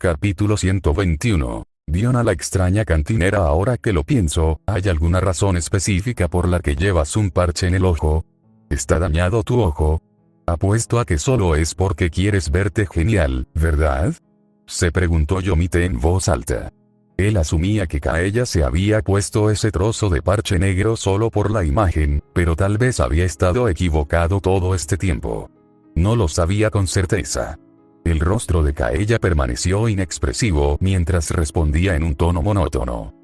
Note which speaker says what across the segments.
Speaker 1: Capítulo 121. Diona la extraña cantinera. Ahora que lo pienso, ¿hay alguna razón específica por la que llevas un parche en el ojo? ¿Está dañado tu ojo? Apuesto a que solo es porque quieres verte genial, ¿verdad? Se preguntó Yomite en voz alta. Él asumía que Kaeya se había puesto ese trozo de parche negro solo por la imagen, pero tal vez había estado equivocado todo este tiempo. No lo sabía con certeza. El rostro de Kaeya permaneció inexpresivo mientras respondía en un tono monótono.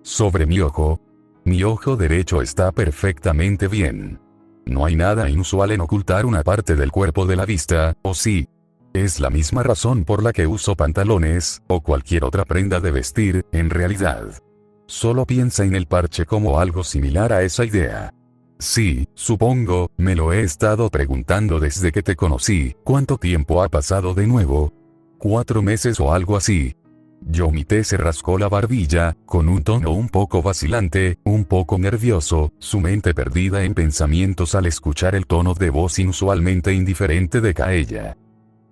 Speaker 1: Sobre mi ojo. Mi ojo derecho está perfectamente bien. No hay nada inusual en ocultar una parte del cuerpo de la vista, ¿o sí? Es la misma razón por la que uso pantalones, o cualquier otra prenda de vestir, en realidad. Solo piensa en el parche como algo similar a esa idea. Sí, supongo, me lo he estado preguntando desde que te conocí. ¿Cuánto tiempo ha pasado de nuevo? 4 meses o algo así. Yomite se rascó la barbilla, con un tono un poco vacilante, un poco nervioso, su mente perdida en pensamientos al escuchar el tono de voz inusualmente indiferente de Kaeya.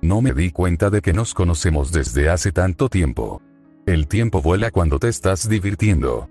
Speaker 1: No me di cuenta de que nos conocemos desde hace tanto tiempo. El tiempo vuela cuando te estás divirtiendo.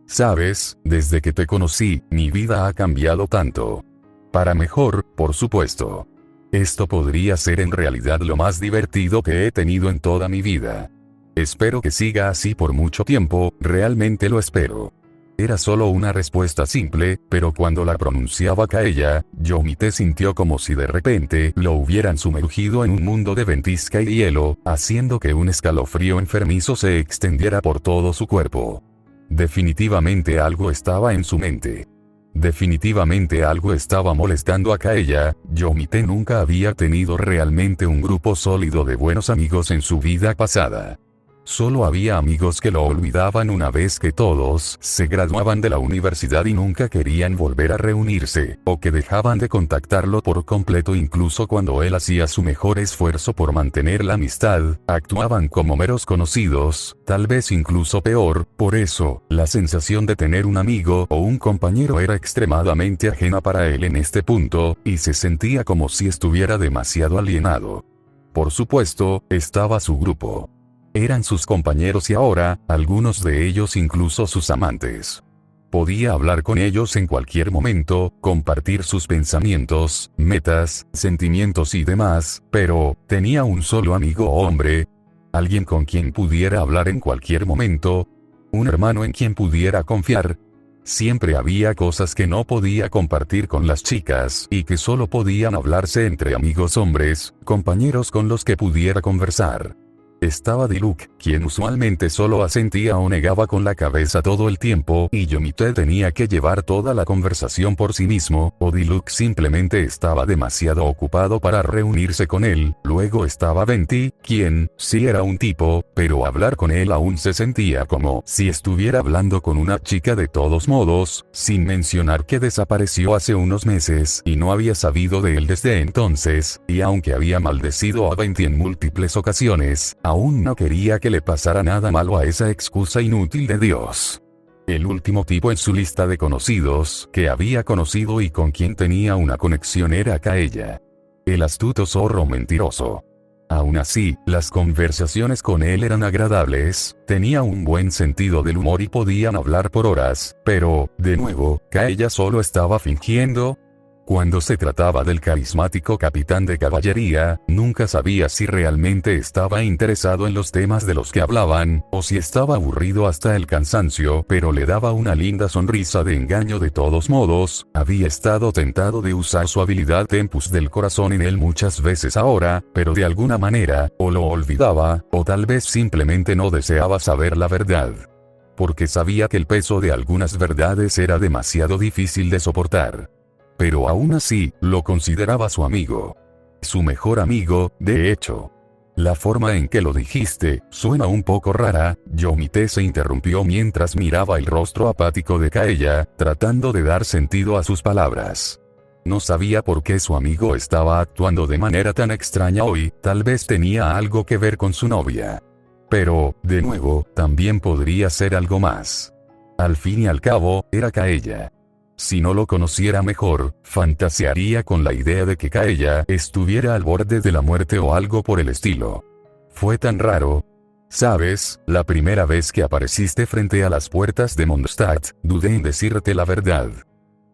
Speaker 1: Sabes, desde que te conocí, mi vida ha cambiado tanto. Para mejor, por supuesto. Esto podría ser en realidad lo más divertido que he tenido en toda mi vida. Espero que siga así por mucho tiempo, realmente lo espero. Era solo una respuesta simple, pero cuando la pronunciaba Kaeya, Yomite sintió como si de repente lo hubieran sumergido en un mundo de ventisca y hielo, haciendo que un escalofrío enfermizo se extendiera por todo su cuerpo. Definitivamente algo estaba en su mente. Definitivamente algo estaba molestando a Kaeya. Yomite nunca había tenido realmente un grupo sólido de buenos amigos en su vida pasada. Solo había amigos que lo olvidaban una vez que todos se graduaban de la universidad y nunca querían volver a reunirse, o que dejaban de contactarlo por completo incluso cuando él hacía su mejor esfuerzo por mantener la amistad, actuaban como meros conocidos, tal vez incluso peor. Por eso, la sensación de tener un amigo o un compañero era extremadamente ajena para él en este punto, y se sentía como si estuviera demasiado alienado. Por supuesto, estaba su grupo. Eran sus compañeros y ahora, algunos de ellos incluso sus amantes. Podía hablar con ellos en cualquier momento, compartir sus pensamientos, metas, sentimientos y demás, pero, ¿tenía un solo amigo hombre? ¿Alguien con quien pudiera hablar en cualquier momento? ¿Un hermano en quien pudiera confiar? Siempre había cosas que no podía compartir con las chicas y que solo podían hablarse entre amigos hombres, compañeros con los que pudiera conversar. Estaba Diluc, quien usualmente solo asentía o negaba con la cabeza todo el tiempo, y Yomite tenía que llevar toda la conversación por sí mismo, o Diluc simplemente estaba demasiado ocupado para reunirse con él. Luego estaba Venti, quien, sí era un tipo, pero hablar con él aún se sentía como si estuviera hablando con una chica de todos modos, sin mencionar que desapareció hace unos meses y no había sabido de él desde entonces, y aunque había maldecido a Venti en múltiples ocasiones, aún no quería que le pasara nada malo a esa excusa inútil de Dios. El último tipo en su lista de conocidos que había conocido y con quien tenía una conexión era Kaeya. El astuto zorro mentiroso. Aún así, las conversaciones con él eran agradables, tenía un buen sentido del humor y podían hablar por horas, pero, de nuevo, Kaeya solo estaba fingiendo. Cuando se trataba del carismático capitán de caballería, nunca sabía si realmente estaba interesado en los temas de los que hablaban, o si estaba aburrido hasta el cansancio, pero le daba una linda sonrisa de engaño de todos modos. Había estado tentado de usar su habilidad Tempus del corazón en él muchas veces ahora, pero de alguna manera, o lo olvidaba, o tal vez simplemente no deseaba saber la verdad. Porque sabía que el peso de algunas verdades era demasiado difícil de soportar. Pero aún así, lo consideraba su amigo. Su mejor amigo, de hecho. La forma en que lo dijiste, suena un poco rara. Yomite se interrumpió mientras miraba el rostro apático de Kaeya, tratando de dar sentido a sus palabras. No sabía por qué su amigo estaba actuando de manera tan extraña hoy, tal vez tenía algo que ver con su novia. Pero, de nuevo, también podría ser algo más. Al fin y al cabo, era Kaeya. Si no lo conociera mejor, fantasearía con la idea de que Kaeya estuviera al borde de la muerte o algo por el estilo. Fue tan raro. Sabes, la primera vez que apareciste frente a las puertas de Mondstadt, dudé en decirte la verdad.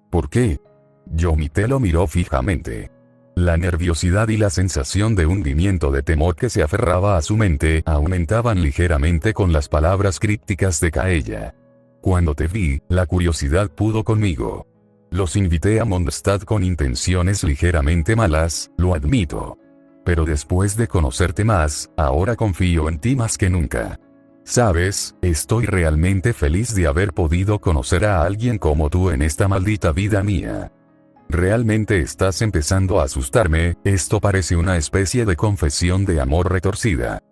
Speaker 1: ¿Por qué? Yomite lo miró fijamente. La nerviosidad y la sensación de hundimiento de temor que se aferraba a su mente aumentaban ligeramente con las palabras crípticas de Kaella. Cuando te vi, la curiosidad pudo conmigo. Los invité a Mondstadt con intenciones ligeramente malas, lo admito. Pero después de conocerte más, ahora confío en ti más que nunca. Sabes, estoy realmente feliz de haber podido conocer a alguien como tú en esta maldita vida mía. Realmente estás empezando a asustarme, esto parece una especie de confesión de amor retorcida.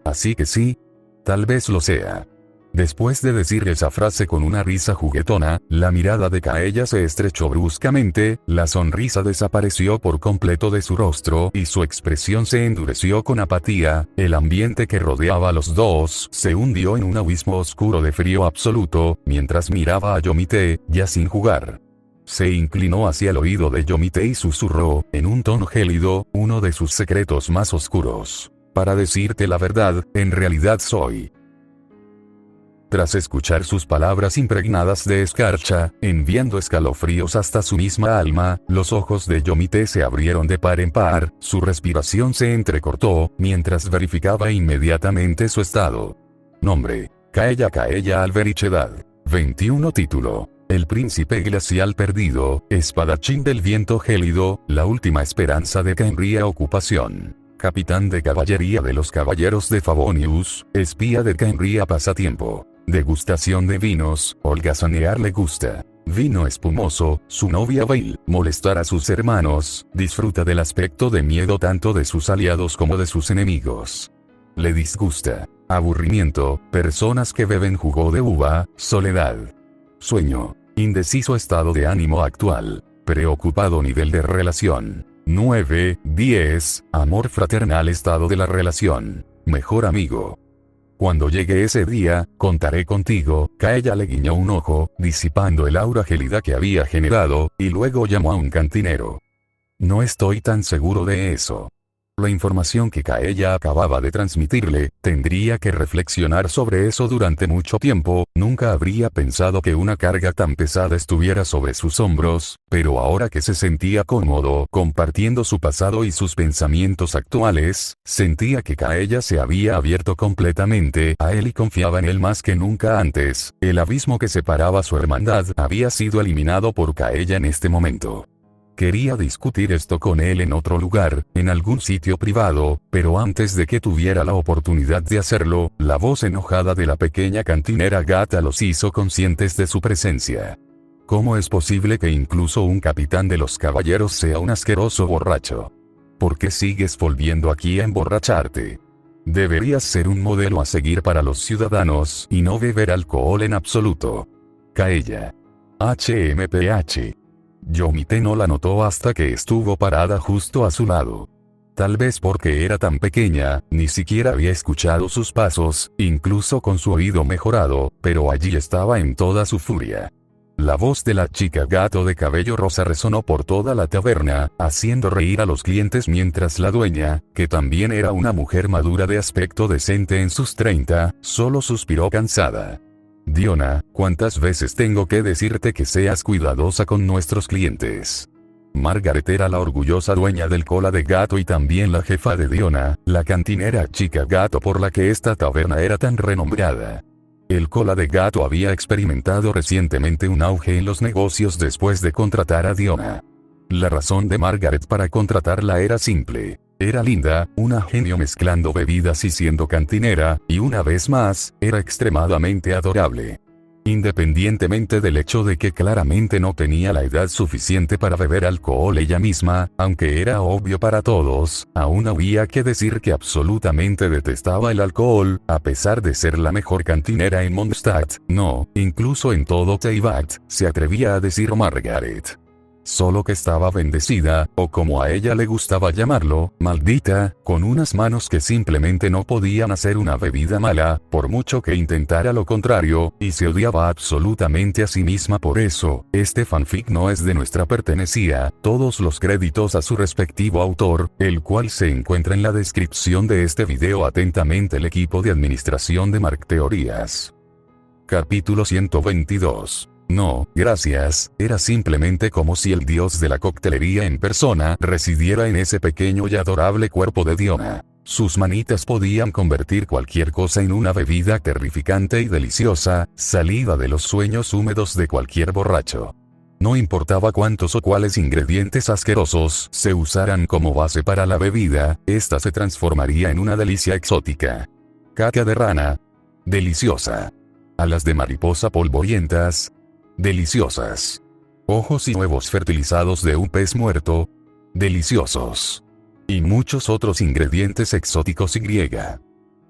Speaker 1: Así que sí, tal vez lo sea. Después de decir esa frase con una risa juguetona, la mirada de Kaella se estrechó bruscamente, la sonrisa desapareció por completo de su rostro y su expresión se endureció con apatía, el ambiente que rodeaba a los dos se hundió en un abismo oscuro de frío absoluto, mientras miraba a Yomite, ya sin jugar. Se inclinó hacia el oído de Yomite y susurró, en un tono gélido, uno de sus secretos más oscuros. Para decirte la verdad, en realidad soy. Tras escuchar sus palabras impregnadas de escarcha, enviando escalofríos hasta su misma alma, los ojos de Yomite se abrieron de par en par, su respiración se entrecortó, mientras verificaba inmediatamente su estado. Nombre: Kaella Alberichedad. 21 Título: El Príncipe Glacial Perdido, Espadachín del Viento Gélido, la última esperanza de Kenria. Ocupación: Capitán de Caballería de los Caballeros de Favonius, espía de Kenria. Pasatiempo: degustación de vinos, holgazanear le gusta. Vino espumoso, su novia Veil, molestar a sus hermanos, disfruta del aspecto de miedo tanto de sus aliados como de sus enemigos. Le disgusta. Aburrimiento, personas que beben jugo de uva, soledad. Sueño: indeciso estado de ánimo actual. Preocupado nivel de relación. 9, 10, amor fraternal estado de la relación. Mejor amigo. Cuando llegue ese día, contaré contigo. Kaella le guiñó un ojo, disipando el aura gélida que había generado, y luego llamó a un cantinero. No estoy tan seguro de eso. La información que Kaella acababa de transmitirle, tendría que reflexionar sobre eso durante mucho tiempo, nunca habría pensado que una carga tan pesada estuviera sobre sus hombros, pero ahora que se sentía cómodo compartiendo su pasado y sus pensamientos actuales, sentía que Kaella se había abierto completamente a él y confiaba en él más que nunca antes. El abismo que separaba su hermandad había sido eliminado por Kaella en este momento. Quería discutir esto con él en otro lugar, en algún sitio privado, pero antes de que tuviera la oportunidad de hacerlo, la voz enojada de la pequeña cantinera gata los hizo conscientes de su presencia. ¿Cómo es posible que incluso un capitán de los caballeros sea un asqueroso borracho? ¿Por qué sigues volviendo aquí a emborracharte? Deberías ser un modelo a seguir para los ciudadanos y no beber alcohol en absoluto. Kaella. HMPH. Yomite no la notó hasta que estuvo parada justo a su lado. Tal vez porque era tan pequeña, ni siquiera había escuchado sus pasos, incluso con su oído mejorado, pero allí estaba en toda su furia. La voz de la chica gato de cabello rosa resonó por toda la taberna, haciendo reír a los clientes mientras la dueña, que también era una mujer madura de aspecto decente en sus 30, solo suspiró cansada. Diona, ¿cuántas veces tengo que decirte que seas cuidadosa con nuestros clientes? Margaret era la orgullosa dueña del Cola de Gato y también la jefa de Diona, la cantinera chica gato por la que esta taberna era tan renombrada. El Cola de Gato había experimentado recientemente un auge en los negocios después de contratar a Diona. La razón de Margaret para contratarla era simple. Era linda, una genio mezclando bebidas y siendo cantinera, y una vez más, era extremadamente adorable. Independientemente del hecho de que claramente no tenía la edad suficiente para beber alcohol ella misma, aunque era obvio para todos, aún había que decir que absolutamente detestaba el alcohol, a pesar de ser la mejor cantinera en Mondstadt, no, incluso en todo Teyvat, se atrevía a decir Margaret. solo que estaba bendecida, o como a ella le gustaba llamarlo, maldita, con unas manos que simplemente no podían hacer una bebida mala, por mucho que intentara lo contrario, y se odiaba absolutamente a sí misma por eso. Este fanfic no es de nuestra pertenecía, todos los créditos a su respectivo autor, el cual se encuentra en la descripción de este video. Atentamente el equipo de administración de Mark Teorías. Capítulo 122. No, gracias, era simplemente como si el dios de la coctelería en persona residiera en ese pequeño y adorable cuerpo de Diona. Sus manitas podían convertir cualquier cosa en una bebida terrificante y deliciosa, salida de los sueños húmedos de cualquier borracho. No importaba cuántos o cuáles ingredientes asquerosos se usaran como base para la bebida, esta se transformaría en una delicia exótica. Caca de rana. Deliciosa. Alas de mariposa polvorientas. Deliciosas. Ojos y huevos fertilizados de un pez muerto. Deliciosos. Y muchos otros ingredientes exóticos y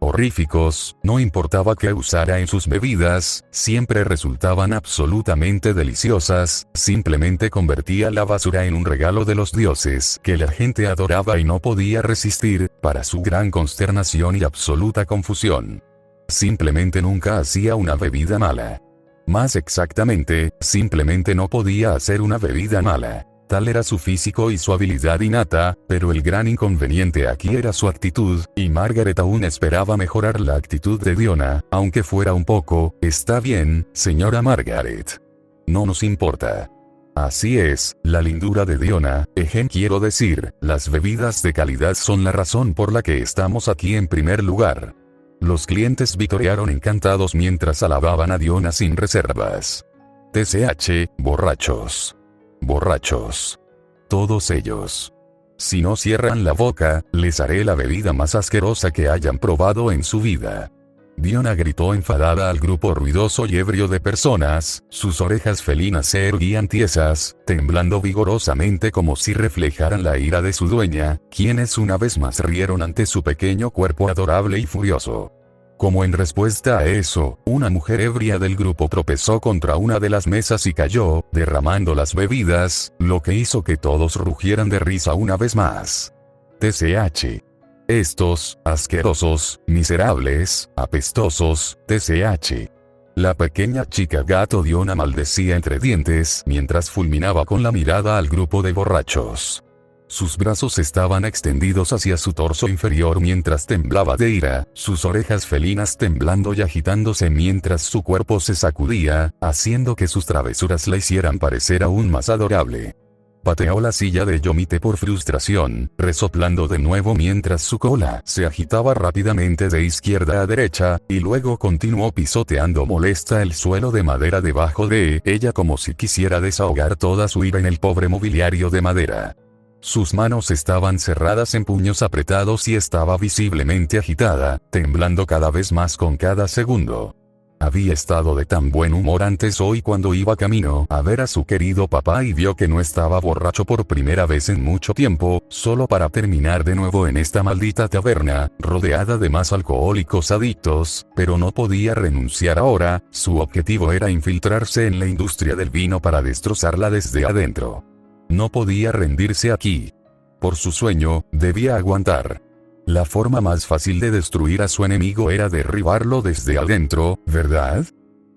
Speaker 1: horríficos, no importaba qué usara en sus bebidas, siempre resultaban absolutamente deliciosas, simplemente convertía la basura en un regalo de los dioses que la gente adoraba y no podía resistir, para su gran consternación y absoluta confusión. Simplemente nunca hacía una bebida mala. Más exactamente, simplemente no podía hacer una bebida mala. Tal era su físico y su habilidad innata, pero el gran inconveniente aquí era su actitud, y Margaret aún esperaba mejorar la actitud de Diona, aunque fuera un poco. Está bien, señora Margaret. No nos importa. Así es, la lindura de Diona, quiero decir, las bebidas de calidad son la razón por la que estamos aquí en primer lugar. Los clientes vitorearon encantados mientras alababan a Diona sin reservas. TCH, borrachos. Borrachos. Todos ellos. Si no cierran la boca, les haré la bebida más asquerosa que hayan probado en su vida. Diona gritó enfadada al grupo ruidoso y ebrio de personas, sus orejas felinas se erguían tiesas, temblando vigorosamente como si reflejaran la ira de su dueña, quienes una vez más rieron ante su pequeño cuerpo adorable y furioso. Como en respuesta a eso, una mujer ebria del grupo tropezó contra una de las mesas y cayó, derramando las bebidas, lo que hizo que todos rugieran de risa una vez más. TCH. Estos, asquerosos, miserables, apestosos, TCH. La pequeña chica gato Diona maldecía entre dientes mientras fulminaba con la mirada al grupo de borrachos. Sus brazos estaban extendidos hacia su torso inferior mientras temblaba de ira, sus orejas felinas temblando y agitándose mientras su cuerpo se sacudía, haciendo que sus travesuras la hicieran parecer aún más adorable. Pateó la silla de Yomite por frustración, resoplando de nuevo mientras su cola se agitaba rápidamente de izquierda a derecha, y luego continuó pisoteando molesta el suelo de madera debajo de ella como si quisiera desahogar toda su ira en el pobre mobiliario de madera. Sus manos estaban cerradas en puños apretados y estaba visiblemente agitada, temblando cada vez más con cada segundo. Había estado de tan buen humor antes hoy cuando iba camino a ver a su querido papá y vio que no estaba borracho por primera vez en mucho tiempo, solo para terminar de nuevo en esta maldita taberna, rodeada de más alcohólicos adictos, pero no podía renunciar ahora, su objetivo era infiltrarse en la industria del vino para destrozarla desde adentro. No podía rendirse aquí. Por su sueño, debía aguantar. La forma más fácil de destruir a su enemigo era derribarlo desde adentro, ¿verdad?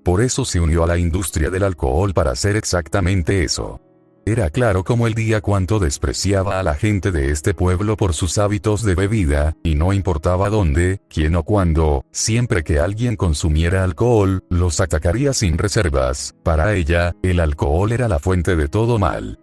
Speaker 1: Por eso se unió a la industria del alcohol para hacer exactamente eso. Era claro como el día cuánto despreciaba a la gente de este pueblo por sus hábitos de bebida, y no importaba dónde, quién o cuándo, siempre que alguien consumiera alcohol, los atacaría sin reservas. Para ella, el alcohol era la fuente de todo mal.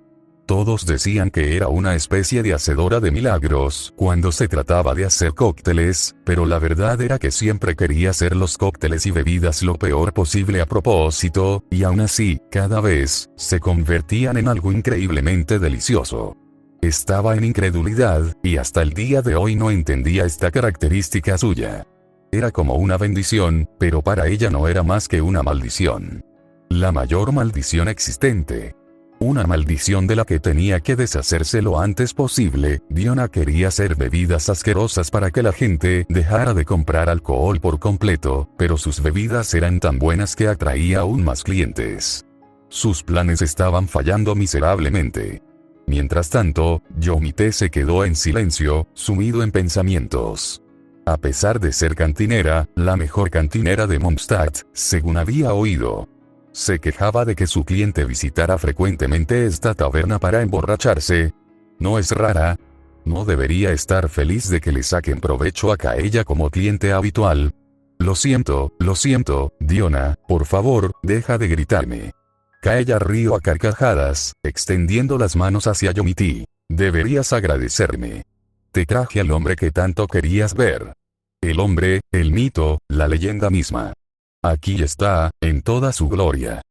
Speaker 1: Todos decían que era una especie de hacedora de milagros cuando se trataba de hacer cócteles, pero la verdad era que siempre quería hacer los cócteles y bebidas lo peor posible a propósito, y aún así, cada vez, se convertían en algo increíblemente delicioso. Estaba en incredulidad, y hasta el día de hoy no entendía esta característica suya. Era como una bendición, pero para ella no era más que una maldición. La mayor maldición existente. Una maldición de la que tenía que deshacerse lo antes posible. Diona quería hacer bebidas asquerosas para que la gente dejara de comprar alcohol por completo, pero sus bebidas eran tan buenas que atraía aún más clientes. Sus planes estaban fallando miserablemente. Mientras tanto, Yomite se quedó en silencio, sumido en pensamientos. A pesar de ser cantinera, la mejor cantinera de Mondstadt, según había oído, se quejaba de que su cliente visitara frecuentemente esta taberna para emborracharse. ¿No es rara? ¿No debería estar feliz de que le saquen provecho a Kaella como cliente habitual? Lo siento, Diona, por favor, deja de gritarme. Kaella rió a carcajadas, extendiendo las manos hacia Yomite. Deberías agradecerme. Te traje al hombre que tanto querías ver. El hombre, el mito, la leyenda misma. Aquí está, en toda su gloria.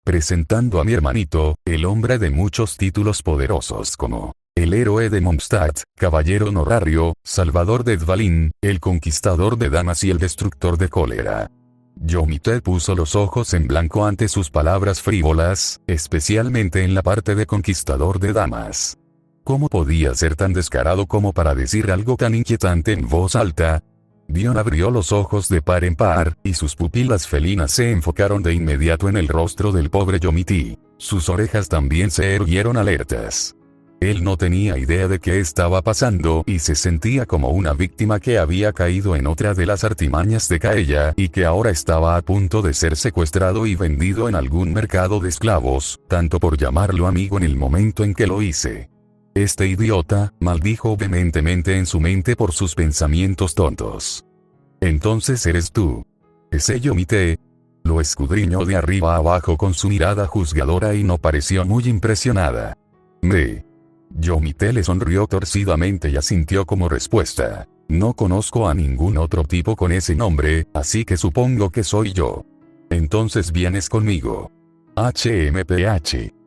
Speaker 1: Presentando a mi hermanito, el hombre de muchos títulos poderosos como el héroe de Mondstadt, caballero honorario, salvador de Dvalin, el conquistador de damas y el destructor de cólera. Yomite puso los ojos en blanco ante sus palabras frívolas, especialmente en la parte de conquistador de damas. ¿Cómo podía ser tan descarado como para decir algo tan inquietante en voz alta? Dion abrió los ojos de par en par, y sus pupilas felinas se enfocaron de inmediato en el rostro del pobre Yomite. Sus orejas también se erguieron alertas. Él no tenía idea de qué estaba pasando y se sentía como una víctima que había caído en otra de las artimañas de Kaella y que ahora estaba a punto de ser secuestrado y vendido en algún mercado de esclavos, tanto por llamarlo amigo en el momento en que lo hice. Este idiota, maldijo vehementemente en su mente por sus pensamientos tontos. Entonces eres tú. ¿Ese Yomite? Lo escudriñó de arriba a abajo con su mirada juzgadora y no pareció muy impresionada. Yomite le sonrió torcidamente y asintió como respuesta. No conozco a ningún otro tipo con ese nombre, así que supongo que soy yo. Entonces vienes conmigo. HMPH.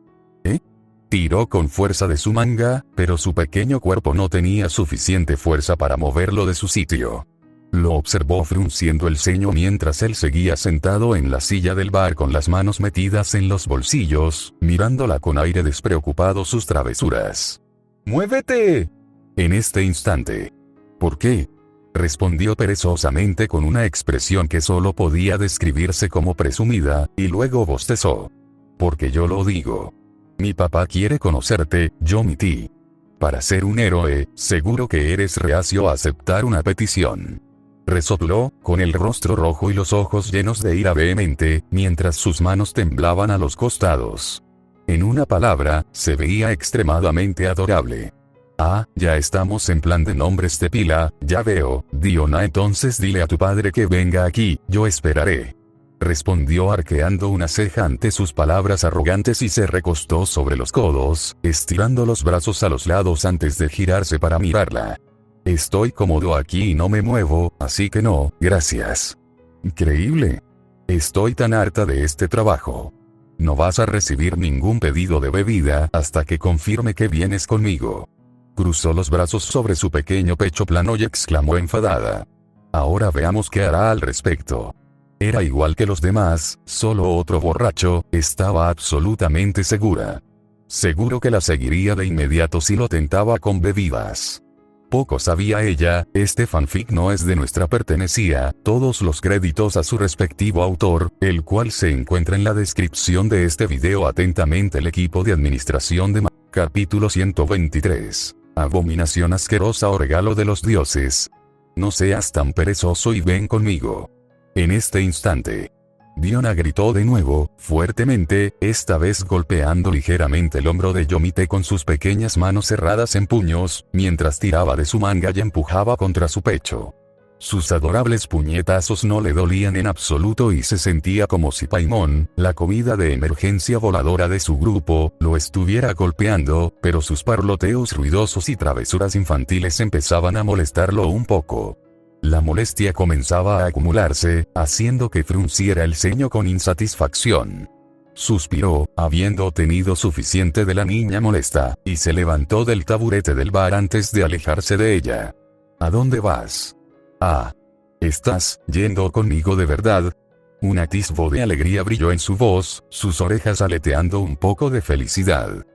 Speaker 1: Tiró con fuerza de su manga, pero su pequeño cuerpo no tenía suficiente fuerza para moverlo de su sitio. Lo observó frunciendo el ceño mientras él seguía sentado en la silla del bar con las manos metidas en los bolsillos, mirándola con aire despreocupado sus travesuras. ¡Muévete! En este instante. ¿Por qué? Respondió perezosamente con una expresión que solo podía describirse como presumida, y luego bostezó. Porque yo lo digo. Mi papá quiere conocerte, Yomite. Para ser un héroe, seguro que eres reacio a aceptar una petición. Resopló, con el rostro rojo y los ojos llenos de ira vehemente, mientras sus manos temblaban a los costados. En una palabra, se veía extremadamente adorable. Ah, ya estamos en plan de nombres de pila, ya veo, Diona, entonces dile a tu padre que venga aquí, yo esperaré. Respondió arqueando una ceja ante sus palabras arrogantes y se recostó sobre los codos, estirando los brazos a los lados antes de girarse para mirarla. Estoy cómodo aquí y no me muevo, así que no, gracias. Increíble. Estoy tan harta de este trabajo. No vas a recibir ningún pedido de bebida hasta que confirme que vienes conmigo. Cruzó los brazos sobre su pequeño pecho plano y exclamó enfadada. Ahora veamos qué hará al respecto. Era igual que los demás, solo otro borracho, estaba absolutamente segura. Seguro que la seguiría de inmediato si lo tentaba con bebidas. Poco sabía ella, este fanfic no es de nuestra pertenecía, todos los créditos a su respectivo autor, el cual se encuentra en la descripción de este video. Atentamente el equipo de administración de Capítulo 123. Abominación asquerosa o regalo de los dioses. No seas tan perezoso y ven conmigo. En este instante. Diona gritó de nuevo, fuertemente, esta vez golpeando ligeramente el hombro de Yomite con sus pequeñas manos cerradas en puños, mientras tiraba de su manga y empujaba contra su pecho. Sus adorables puñetazos no le dolían en absoluto y se sentía como si Paimon, la comida de emergencia voladora de su grupo, lo estuviera golpeando, pero sus parloteos ruidosos y travesuras infantiles empezaban a molestarlo un poco. La molestia comenzaba a acumularse, haciendo que frunciera el ceño con insatisfacción. Suspiró, habiendo tenido suficiente de la niña molesta, y se levantó del taburete del bar antes de alejarse de ella. ¿A dónde vas? Ah. ¿Estás yendo conmigo de verdad? Un atisbo de alegría brilló en su voz, sus orejas aleteando un poco de felicidad.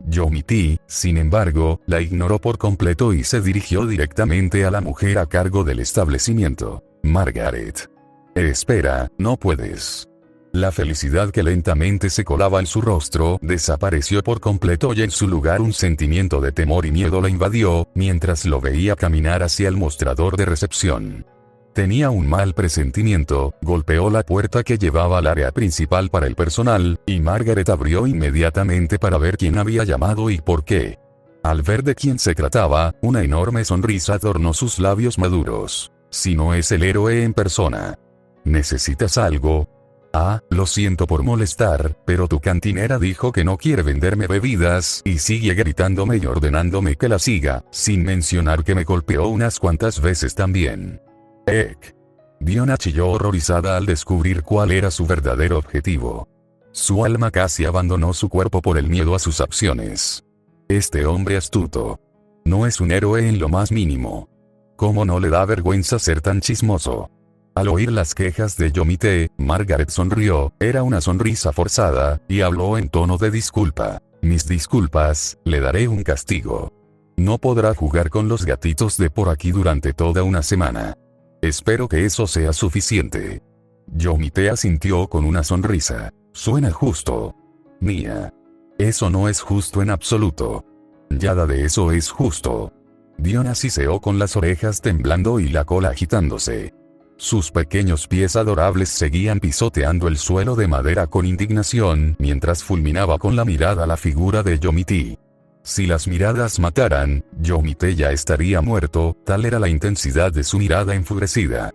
Speaker 1: Yomite, sin embargo, la ignoró por completo y se dirigió directamente a la mujer a cargo del establecimiento. Margaret. Espera, no puedes. La felicidad que lentamente se colaba en su rostro desapareció por completo y en su lugar un sentimiento de temor y miedo la invadió, mientras lo veía caminar hacia el mostrador de recepción. Tenía un mal presentimiento, golpeó la puerta que llevaba al área principal para el personal, y Margaret abrió inmediatamente para ver quién había llamado y por qué. Al ver de quién se trataba, una enorme sonrisa adornó sus labios maduros. Si no es el héroe en persona. ¿Necesitas algo? Ah, lo siento por molestar, pero tu cantinera dijo que no quiere venderme bebidas y sigue gritándome y ordenándome que la siga, sin mencionar que me golpeó unas cuantas veces también. Diona chilló horrorizada al descubrir cuál era su verdadero objetivo. Su alma casi abandonó su cuerpo por el miedo a sus acciones. Este hombre astuto. No es un héroe en lo más mínimo. ¿Cómo no le da vergüenza ser tan chismoso? Al oír las quejas de Yomite, Margaret sonrió, era una sonrisa forzada, y habló en tono de disculpa. Mis disculpas, le daré un castigo. No podrá jugar con los gatitos de por aquí durante toda una semana. Espero que eso sea suficiente. Yomite asintió con una sonrisa. Suena justo. Mía. Eso no es justo en absoluto. Nada de eso es justo. Diona siseó con las orejas temblando y la cola agitándose. Sus pequeños pies adorables seguían pisoteando el suelo de madera con indignación mientras fulminaba con la mirada la figura de Yomite. Si las miradas mataran, Yomite ya estaría muerto, tal era la intensidad de su mirada enfurecida.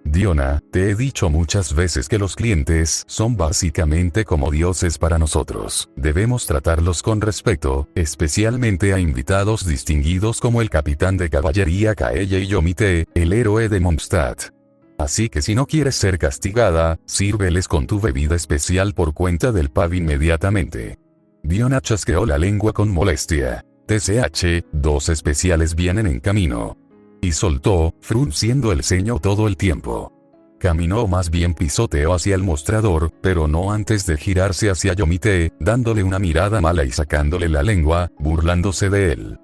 Speaker 1: Diona, te he dicho muchas veces que los clientes son básicamente como dioses para nosotros. Debemos tratarlos con respeto, especialmente a invitados distinguidos como el capitán de caballería Kaeya y Yomite, el héroe de Mondstadt. Así que si no quieres ser castigada, sírveles con tu bebida especial por cuenta del pub inmediatamente. Diona chasqueó la lengua con molestia. TCH, 2 especiales vienen en camino. Y soltó, frunciendo el ceño todo el tiempo. Caminó más bien pisoteó hacia el mostrador, pero no antes de girarse hacia Yomite, dándole una mirada mala y sacándole la lengua, burlándose de él.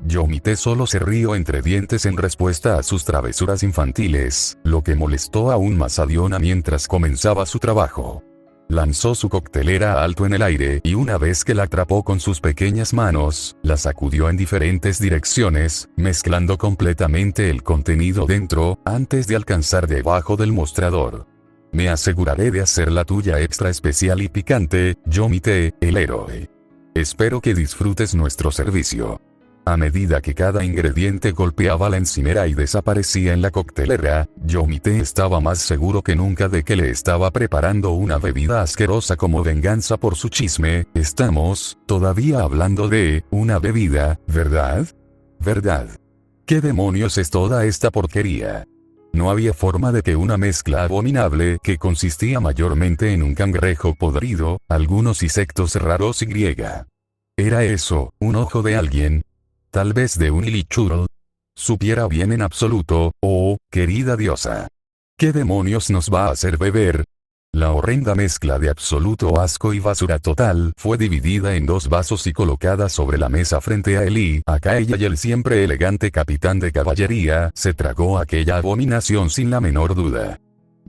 Speaker 1: Yomite solo se rió entre dientes en respuesta a sus travesuras infantiles, lo que molestó aún más a Diona mientras comenzaba su trabajo. Lanzó su coctelera alto en el aire y una vez que la atrapó con sus pequeñas manos, la sacudió en diferentes direcciones, mezclando completamente el contenido dentro, antes de alcanzar debajo del mostrador. Me aseguraré de hacer la tuya extra especial y picante, Yomite, el héroe. Espero que disfrutes nuestro servicio. A medida que cada ingrediente golpeaba la encimera y desaparecía en la coctelera, Yomite estaba más seguro que nunca de que le estaba preparando una bebida asquerosa como venganza por su chisme. Estamos, todavía hablando de, una bebida, ¿verdad? ¿Verdad? ¿Qué demonios es toda esta porquería? No había forma de que una mezcla abominable que consistía mayormente en un cangrejo podrido, algunos insectos raros y griega. ¿Era eso, un ojo de alguien? Tal vez de un ilichurl. Supiera bien en absoluto, oh, querida diosa. ¿Qué demonios nos va a hacer beber? La horrenda mezcla de absoluto asco y basura total fue dividida en 2 vasos y colocada sobre la mesa frente a él a Kaeya y el siempre elegante capitán de caballería se tragó aquella abominación sin la menor duda.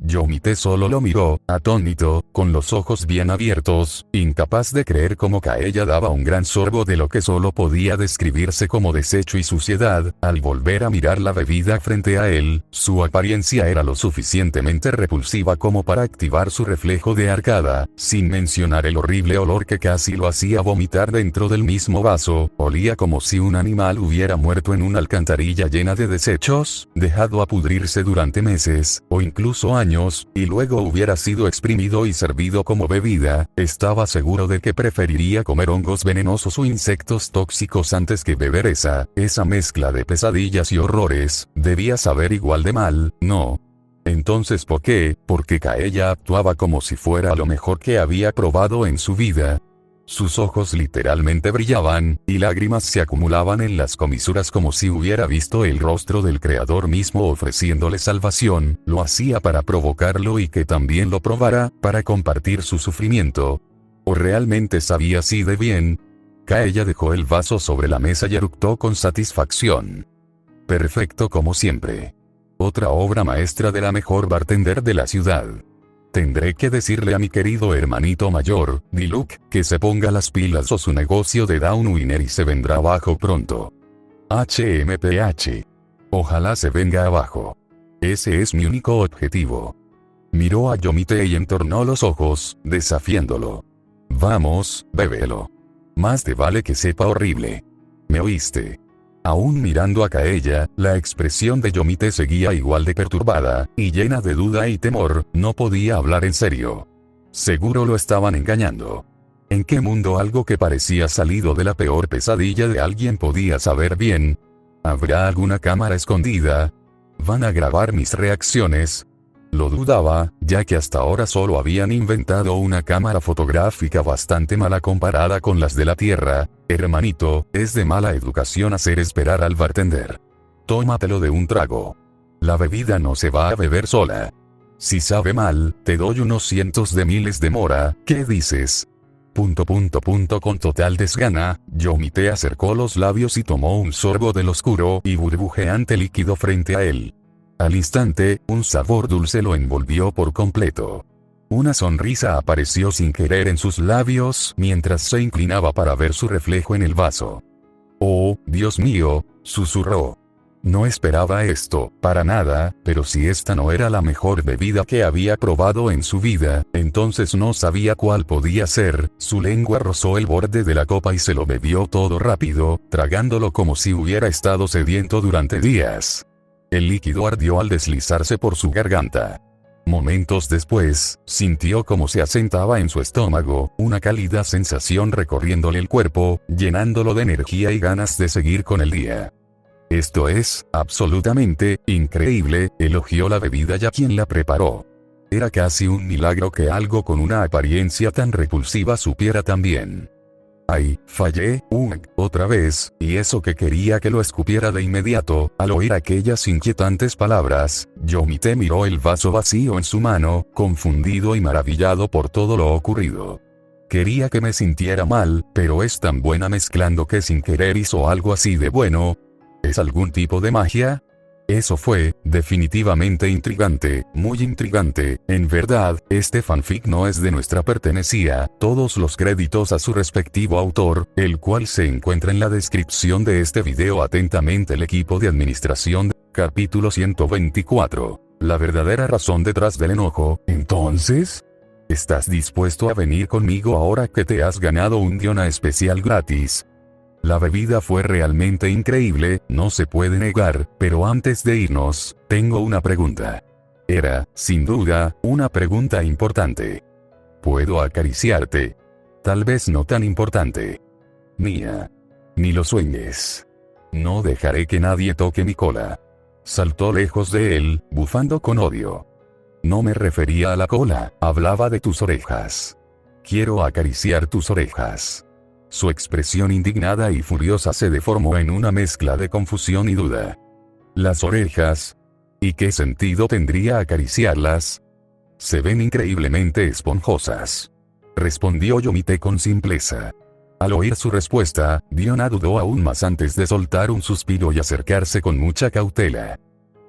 Speaker 1: Yomite solo lo miró, atónito, con los ojos bien abiertos, incapaz de creer cómo Kaeya daba un gran sorbo de lo que solo podía describirse como desecho y suciedad. Al volver a mirar la bebida frente a él, su apariencia era lo suficientemente repulsiva como para activar su reflejo de arcada, sin mencionar el horrible olor que casi lo hacía vomitar dentro del mismo vaso. Olía como si un animal hubiera muerto en una alcantarilla llena de desechos, dejado a pudrirse durante meses, o incluso años, y luego hubiera sido exprimido y servido como bebida. Estaba seguro de que preferiría comer hongos venenosos o insectos tóxicos antes que beber esa mezcla de pesadillas y horrores. Debía saber igual de mal, ¿no? Entonces ¿por qué? Porque Kaeya actuaba como si fuera lo mejor que había probado en su vida. Sus ojos literalmente brillaban, y lágrimas se acumulaban en las comisuras como si hubiera visto el rostro del Creador mismo ofreciéndole salvación. Lo hacía para provocarlo y que también lo probara, para compartir su sufrimiento. ¿O realmente sabía así de bien? Kaeya dejó el vaso sobre la mesa y eructó con satisfacción. Perfecto como siempre. Otra obra maestra de la mejor bartender de la ciudad. Tendré que decirle a mi querido hermanito mayor, Diluc, que se ponga las pilas o su negocio de Downwinner y se vendrá abajo pronto. HMPH. Ojalá se venga abajo. Ese es mi único objetivo. Miró a Yomite y entornó los ojos, desafiándolo. Vamos, bébelo. Más te vale que sepa horrible. ¿Me oíste? Aún mirando a Kaeya, la expresión de Yomite seguía igual de perturbada, y llena de duda y temor, no podía hablar en serio. Seguro lo estaban engañando. ¿En qué mundo algo que parecía salido de la peor pesadilla de alguien podía saber bien? ¿Habrá alguna cámara escondida? ¿Van a grabar mis reacciones? Lo dudaba, ya que hasta ahora solo habían inventado una cámara fotográfica bastante mala comparada con las de la Tierra. Hermanito, es de mala educación hacer esperar al bartender. Tómatelo de un trago. La bebida no se va a beber sola. Si sabe mal, te doy unos cientos de miles de mora, ¿qué dices? Con total desgana, Yomite acercó los labios y tomó un sorbo del oscuro y burbujeante líquido frente a él. Al instante, un sabor dulce lo envolvió por completo. Una sonrisa apareció sin querer en sus labios mientras se inclinaba para ver su reflejo en el vaso. «Oh, Dios mío», susurró. No esperaba esto, para nada, pero si esta no era la mejor bebida que había probado en su vida, entonces no sabía cuál podía ser. Su lengua rozó el borde de la copa y se lo bebió todo rápido, tragándolo como si hubiera estado sediento durante días. El líquido ardió al deslizarse por su garganta. Momentos después, sintió como se asentaba en su estómago, una cálida sensación recorriéndole el cuerpo, llenándolo de energía y ganas de seguir con el día. Esto es, absolutamente, increíble, elogió la bebida ya quien la preparó. Era casi un milagro que algo con una apariencia tan repulsiva supiera tan bien. Ay, fallé, otra vez, y eso que quería que lo escupiera de inmediato. Al oír aquellas inquietantes palabras, Yomite miró el vaso vacío en su mano, confundido y maravillado por todo lo ocurrido. Quería que me sintiera mal, pero es tan buena mezclando que sin querer hizo algo así de bueno. ¿Es algún tipo de magia? Eso fue, definitivamente intrigante, muy intrigante. En verdad, este fanfic no es de nuestra pertenecía, todos los créditos a su respectivo autor, el cual se encuentra en la descripción de este video. Atentamente el equipo de administración. Capítulo 124. La verdadera razón detrás del enojo. Entonces, ¿estás dispuesto a venir conmigo ahora que te has ganado un Diona especial gratis? La bebida fue realmente increíble, no se puede negar, pero antes de irnos, tengo una pregunta. Era, sin duda, una pregunta importante. ¿Puedo acariciarte? Tal vez no tan importante. Mía. Ni lo sueñes. No dejaré que nadie toque mi cola. Saltó lejos de él, bufando con odio. No me refería a la cola, hablaba de tus orejas. Quiero acariciar tus orejas. Su expresión indignada y furiosa se deformó en una mezcla de confusión y duda. ¿Las orejas? ¿Y qué sentido tendría acariciarlas? Se ven increíblemente esponjosas. Respondió Yomite con simpleza. Al oír su respuesta, Diona dudó aún más antes de soltar un suspiro y acercarse con mucha cautela.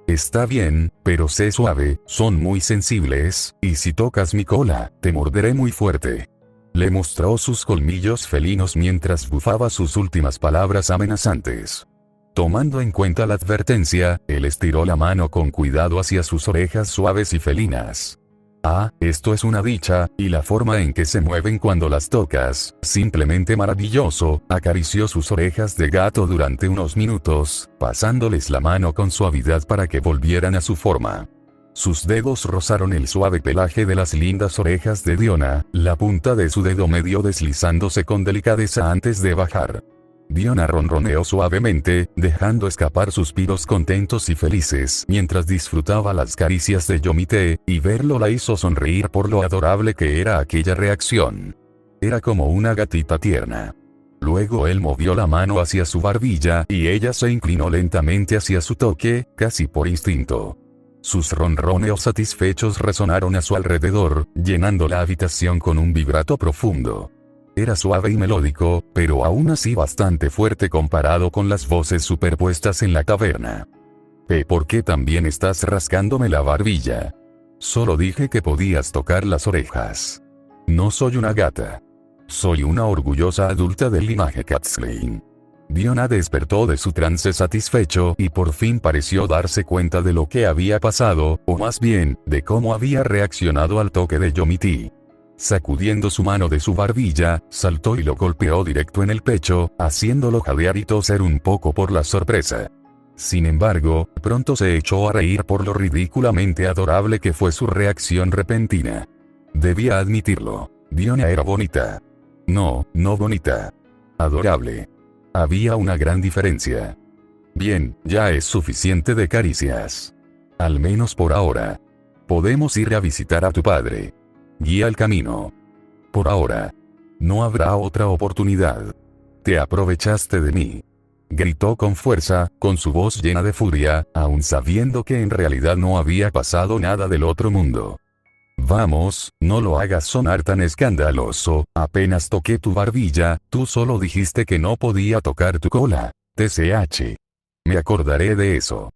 Speaker 1: Está bien, pero sé suave, son muy sensibles, y si tocas mi cola, te morderé muy fuerte. Le mostró sus colmillos felinos mientras bufaba sus últimas palabras amenazantes. Tomando en cuenta la advertencia, él estiró la mano con cuidado hacia sus orejas suaves y felinas. Ah, esto es una dicha, y la forma en que se mueven cuando las tocas, simplemente maravilloso. Acarició sus orejas de gato durante unos minutos, pasándoles la mano con suavidad para que volvieran a su forma. Sus dedos rozaron el suave pelaje de las lindas orejas de Diona, la punta de su dedo medio deslizándose con delicadeza antes de bajar. Diona ronroneó suavemente, dejando escapar suspiros contentos y felices mientras disfrutaba las caricias de Yomite, y verlo la hizo sonreír por lo adorable que era aquella reacción. Era como una gatita tierna. Luego él movió la mano hacia su barbilla y ella se inclinó lentamente hacia su toque, casi por instinto. Sus ronroneos satisfechos resonaron a su alrededor, llenando la habitación con un vibrato profundo. Era suave y melódico, pero aún así bastante fuerte comparado con las voces superpuestas en la taberna. ¿Por qué también estás rascándome la barbilla? Solo dije que podías tocar las orejas. No soy una gata. Soy una orgullosa adulta del linaje Katzlein. Diona despertó de su trance satisfecho y por fin pareció darse cuenta de lo que había pasado, o más bien, de cómo había reaccionado al toque de Yomiti. Sacudiendo su mano de su barbilla, saltó y lo golpeó directo en el pecho, haciéndolo jadear y toser un poco por la sorpresa. Sin embargo, pronto se echó a reír por lo ridículamente adorable que fue su reacción repentina. Debía admitirlo. Diona era bonita. No bonita. Adorable. Había una gran diferencia. Bien, ya es suficiente de caricias. Al menos por ahora. Podemos ir a visitar a tu padre. Guía el camino. Por ahora. No habrá otra oportunidad. Te aprovechaste de mí. Gritó con fuerza, con su voz llena de furia, aun sabiendo que en realidad no había pasado nada del otro mundo. Vamos, no lo hagas sonar tan escandaloso, apenas toqué tu barbilla, tú solo dijiste que no podía tocar tu cola. TCH. Me acordaré de eso.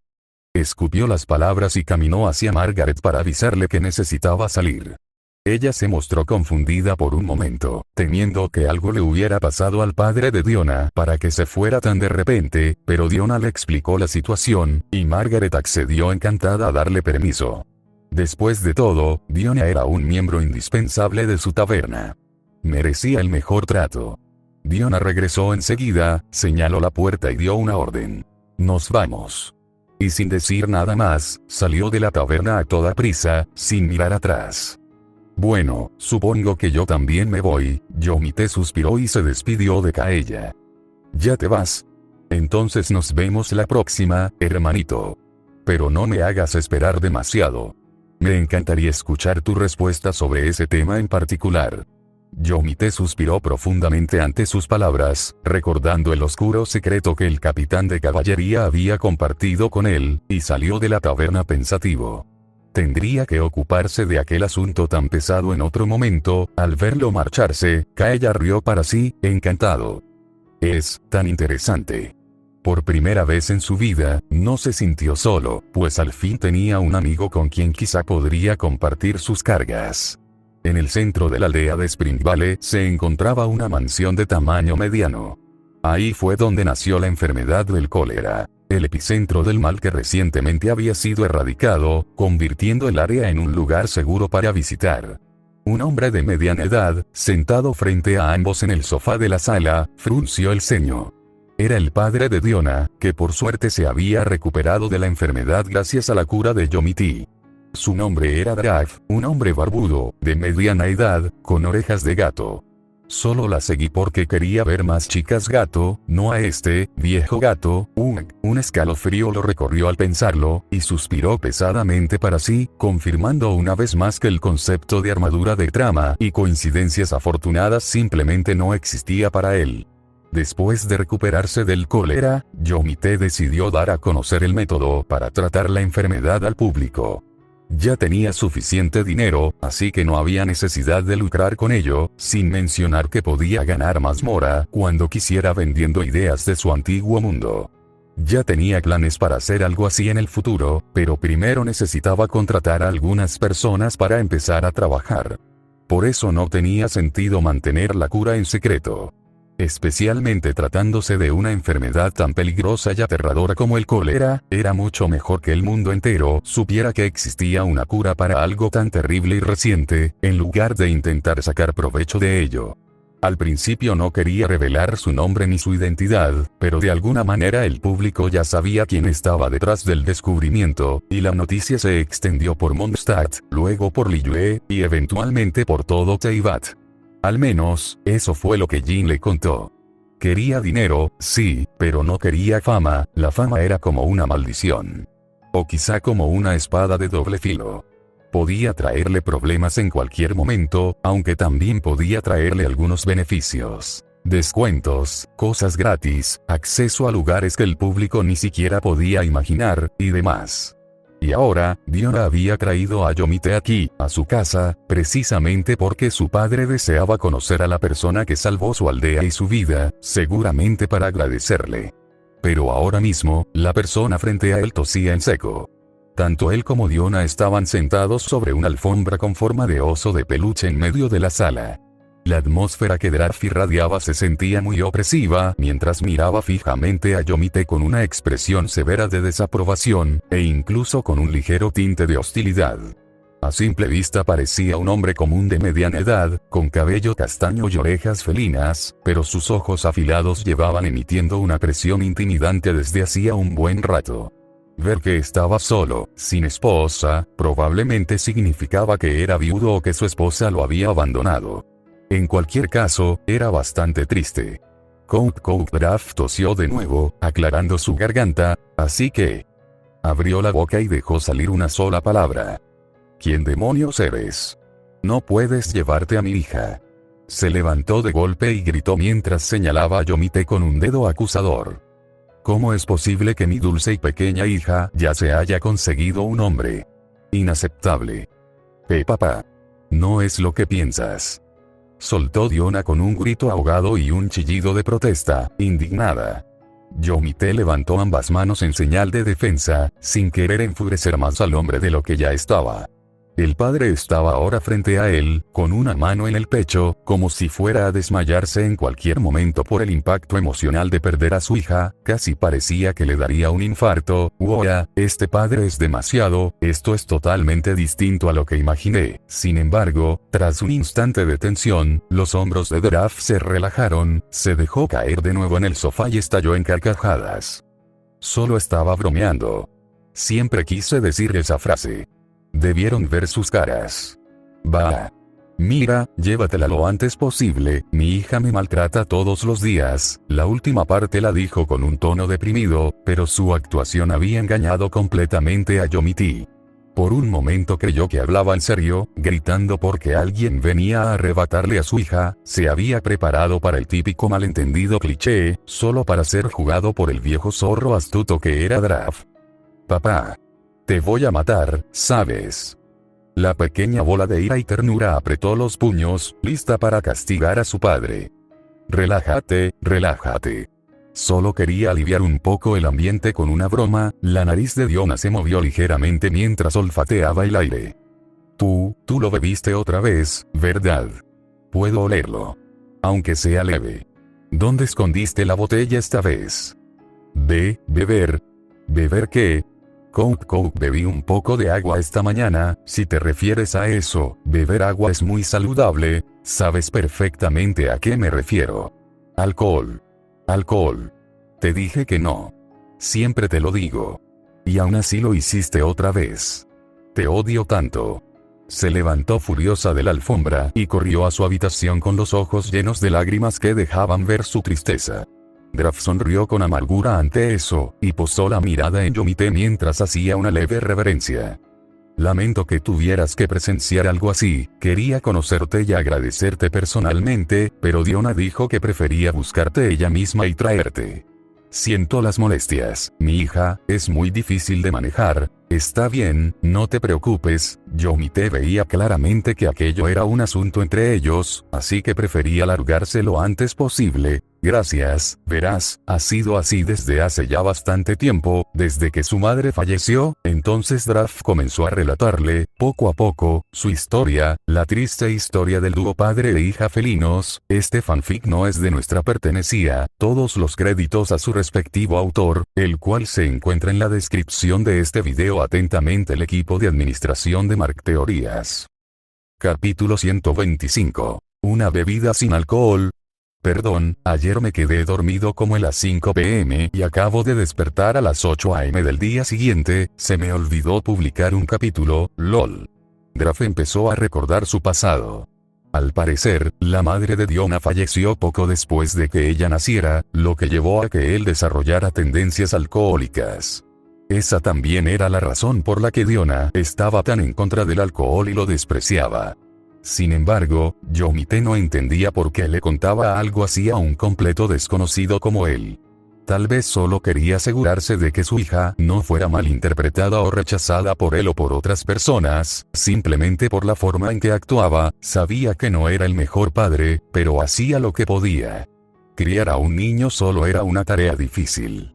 Speaker 1: Escupió las palabras y caminó hacia Margaret para avisarle que necesitaba salir. Ella se mostró confundida por un momento, temiendo que algo le hubiera pasado al padre de Diona para que se fuera tan de repente, pero Diona le explicó la situación, y Margaret accedió encantada a darle permiso. Después de todo, Diona era un miembro indispensable de su taberna. Merecía el mejor trato. Diona regresó enseguida, señaló la puerta y dio una orden. Nos vamos. Y sin decir nada más, salió de la taberna a toda prisa, sin mirar atrás. Bueno, supongo que yo también me voy, Yomite suspiró y se despidió de Kaella. ¿Ya te vas? Entonces nos vemos la próxima, hermanito. Pero no me hagas esperar demasiado. Me encantaría escuchar tu respuesta sobre ese tema en particular. Yomite suspiró profundamente ante sus palabras, recordando el oscuro secreto que el capitán de caballería había compartido con él, y salió de la taberna pensativo. Tendría que ocuparse de aquel asunto tan pesado en otro momento. Al verlo marcharse, Kaella rió para sí, encantado. Es tan interesante. Por primera vez en su vida, no se sintió solo, pues al fin tenía un amigo con quien quizá podría compartir sus cargas. En el centro de la aldea de Spring Valley se encontraba una mansión de tamaño mediano. Ahí fue donde nació la enfermedad del cólera, el epicentro del mal que recientemente había sido erradicado, convirtiendo el área en un lugar seguro para visitar. Un hombre de mediana edad, sentado frente a ambos en el sofá de la sala, frunció el ceño. Era el padre de Diona, que por suerte se había recuperado de la enfermedad gracias a la cura de Yomiti. Su nombre era Draf, un hombre barbudo, de mediana edad, con orejas de gato. Solo la seguí porque quería ver más chicas gato, no a este, viejo gato. Un escalofrío lo recorrió al pensarlo, y suspiró pesadamente para sí, confirmando una vez más que el concepto de armadura de trama y coincidencias afortunadas simplemente no existía para él. Después de recuperarse del cólera, Yomite decidió dar a conocer el método para tratar la enfermedad al público. Ya tenía suficiente dinero, así que no había necesidad de lucrar con ello, sin mencionar que podía ganar mazmorra cuando quisiera vendiendo ideas de su antiguo mundo. Ya tenía planes para hacer algo así en el futuro, pero primero necesitaba contratar a algunas personas para empezar a trabajar. Por eso no tenía sentido mantener la cura en secreto. Especialmente tratándose de una enfermedad tan peligrosa y aterradora como el cólera, era mucho mejor que el mundo entero supiera que existía una cura para algo tan terrible y reciente, en lugar de intentar sacar provecho de ello. Al principio no quería revelar su nombre ni su identidad, pero de alguna manera el público ya sabía quién estaba detrás del descubrimiento, y la noticia se extendió por Mondstadt, luego por Liyue, y eventualmente por todo Teyvat. Al menos, eso fue lo que Jin le contó. Quería dinero, sí, pero no quería fama. La fama era como una maldición. O quizá como una espada de doble filo. Podía traerle problemas en cualquier momento, aunque también podía traerle algunos beneficios. Descuentos, cosas gratis, acceso a lugares que el público ni siquiera podía imaginar, y demás. Y ahora, Diona había traído a Yomite aquí, a su casa, precisamente porque su padre deseaba conocer a la persona que salvó su aldea y su vida, seguramente para agradecerle. Pero ahora mismo, la persona frente a él tosía en seco. Tanto él como Diona estaban sentados sobre una alfombra con forma de oso de peluche en medio de la sala. La atmósfera que Draff irradiaba se sentía muy opresiva mientras miraba fijamente a Yomite con una expresión severa de desaprobación, e incluso con un ligero tinte de hostilidad. A simple vista parecía un hombre común de mediana edad, con cabello castaño y orejas felinas, pero sus ojos afilados llevaban emitiendo una presión intimidante desde hacía un buen rato. Ver que estaba solo, sin esposa, probablemente significaba que era viudo o que su esposa lo había abandonado. En cualquier caso, era bastante triste. Count Draff tosió de nuevo, aclarando su garganta, así que abrió la boca y dejó salir una sola palabra. ¿Quién demonios eres? No puedes llevarte a mi hija. Se levantó de golpe y gritó mientras señalaba a Yomite con un dedo acusador. ¿Cómo es posible que mi dulce y pequeña hija ya se haya conseguido un hombre? Inaceptable. Papá. No es lo que piensas. Soltó Diona con un grito ahogado y un chillido de protesta, indignada. Yomite levantó ambas manos en señal de defensa, sin querer enfurecer más al hombre de lo que ya estaba. El padre estaba ahora frente a él, con una mano en el pecho, como si fuera a desmayarse en cualquier momento por el impacto emocional de perder a su hija, casi parecía que le daría un infarto. Wow, este padre es demasiado, esto es totalmente distinto a lo que imaginé. Sin embargo, tras un instante de tensión, los hombros de Draff se relajaron, se dejó caer de nuevo en el sofá y estalló en carcajadas. Solo estaba bromeando. Siempre quise decir esa frase. Debieron ver sus caras. Bah. Mira, llévatela lo antes posible, mi hija me maltrata todos los días. La última parte la dijo con un tono deprimido, pero su actuación había engañado completamente a Yomite. Por un momento creyó que hablaba en serio, gritando porque alguien venía a arrebatarle a su hija. Se había preparado para el típico malentendido cliché, solo para ser jugado por el viejo zorro astuto que era Draff. Papá. Te voy a matar, ¿sabes? La pequeña bola de ira y ternura apretó los puños, lista para castigar a su padre. Relájate, relájate. Solo quería aliviar un poco el ambiente con una broma. La nariz de Diona se movió ligeramente mientras olfateaba el aire. Tú lo bebiste otra vez, ¿verdad? Puedo olerlo. Aunque sea leve. ¿Dónde escondiste la botella esta vez? Beber. ¿Beber qué? Count, bebí un poco de agua esta mañana. Si te refieres a eso, beber agua es muy saludable. Sabes perfectamente a qué me refiero. Alcohol. Alcohol. Te dije que no. Siempre te lo digo. Y aún así lo hiciste otra vez. Te odio tanto. Se levantó furiosa de la alfombra y corrió a su habitación con los ojos llenos de lágrimas que dejaban ver su tristeza. Draff sonrió con amargura ante eso, y posó la mirada en Yomite mientras hacía una leve reverencia. Lamento que tuvieras que presenciar algo así, quería conocerte y agradecerte personalmente, pero Diona dijo que prefería buscarte ella misma y traerte. Siento las molestias, mi hija, es muy difícil de manejar. Está bien, no te preocupes. Yomite veía claramente que aquello era un asunto entre ellos, así que prefería largarse lo antes posible. Gracias, verás, ha sido así desde hace ya bastante tiempo, desde que su madre falleció. Entonces Draff comenzó a relatarle, poco a poco, su historia, la triste historia del dúo padre e hija felinos. Este fanfic no es de nuestra pertenecía, todos los créditos a su respectivo autor, el cual se encuentra en la descripción de este video. Atentamente el equipo de administración de Mark Teorías. Capítulo 125. Una bebida sin alcohol. Perdón, ayer me quedé dormido como a las 5 p.m. y acabo de despertar a las 8 a.m. del día siguiente. Se me olvidó publicar un capítulo, lol. Draff empezó a recordar su pasado. Al parecer, la madre de Diona falleció poco después de que ella naciera, lo que llevó a que él desarrollara tendencias alcohólicas. Esa también era la razón por la que Diona estaba tan en contra del alcohol y lo despreciaba. Sin embargo, Yomite no entendía por qué le contaba algo así a un completo desconocido como él. Tal vez solo quería asegurarse de que su hija no fuera malinterpretada o rechazada por él o por otras personas, simplemente por la forma en que actuaba. Sabía que no era el mejor padre, pero hacía lo que podía. Criar a un niño solo era una tarea difícil.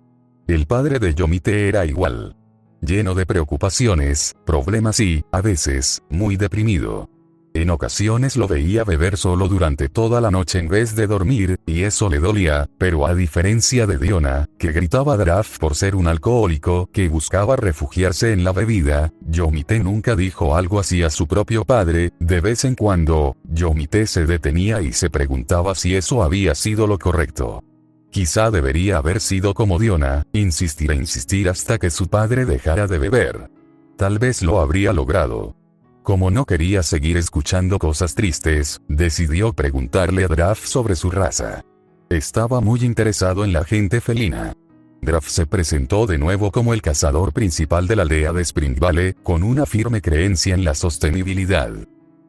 Speaker 1: El padre de Yomite era igual. lleno de preocupaciones, problemas y, a veces, muy deprimido. En ocasiones lo veía beber solo durante toda la noche en vez de dormir, y eso le dolía, pero a diferencia de Diona, que gritaba a Draff por ser un alcohólico que buscaba refugiarse en la bebida, Yomite nunca dijo algo así a su propio padre. De vez en cuando, Yomite se detenía y se preguntaba si eso había sido lo correcto. Quizá debería haber sido como Diona, insistir e insistir hasta que su padre dejara de beber. Tal vez lo habría logrado. Como no quería seguir escuchando cosas tristes, decidió preguntarle a Draff sobre su raza. Estaba muy interesado en la gente felina. Draff se presentó de nuevo como el cazador principal de la aldea de Spring Valley, con una firme creencia en la sostenibilidad.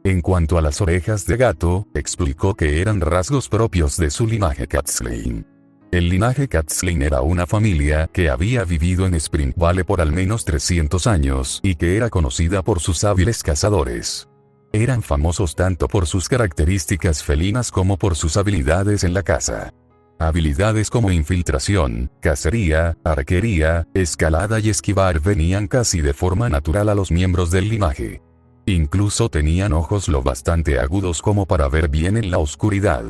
Speaker 1: En cuanto a las orejas de gato, explicó que eran rasgos propios de su linaje Catslane. El linaje Catslane era una familia que había vivido en Spring Valley por al menos 300 años y que era conocida por sus hábiles cazadores. Eran famosos tanto por sus características felinas como por sus habilidades en la caza. Habilidades como infiltración, cacería, arquería, escalada y esquivar venían casi de forma natural a los miembros del linaje. Incluso tenían ojos lo bastante agudos como para ver bien en la oscuridad.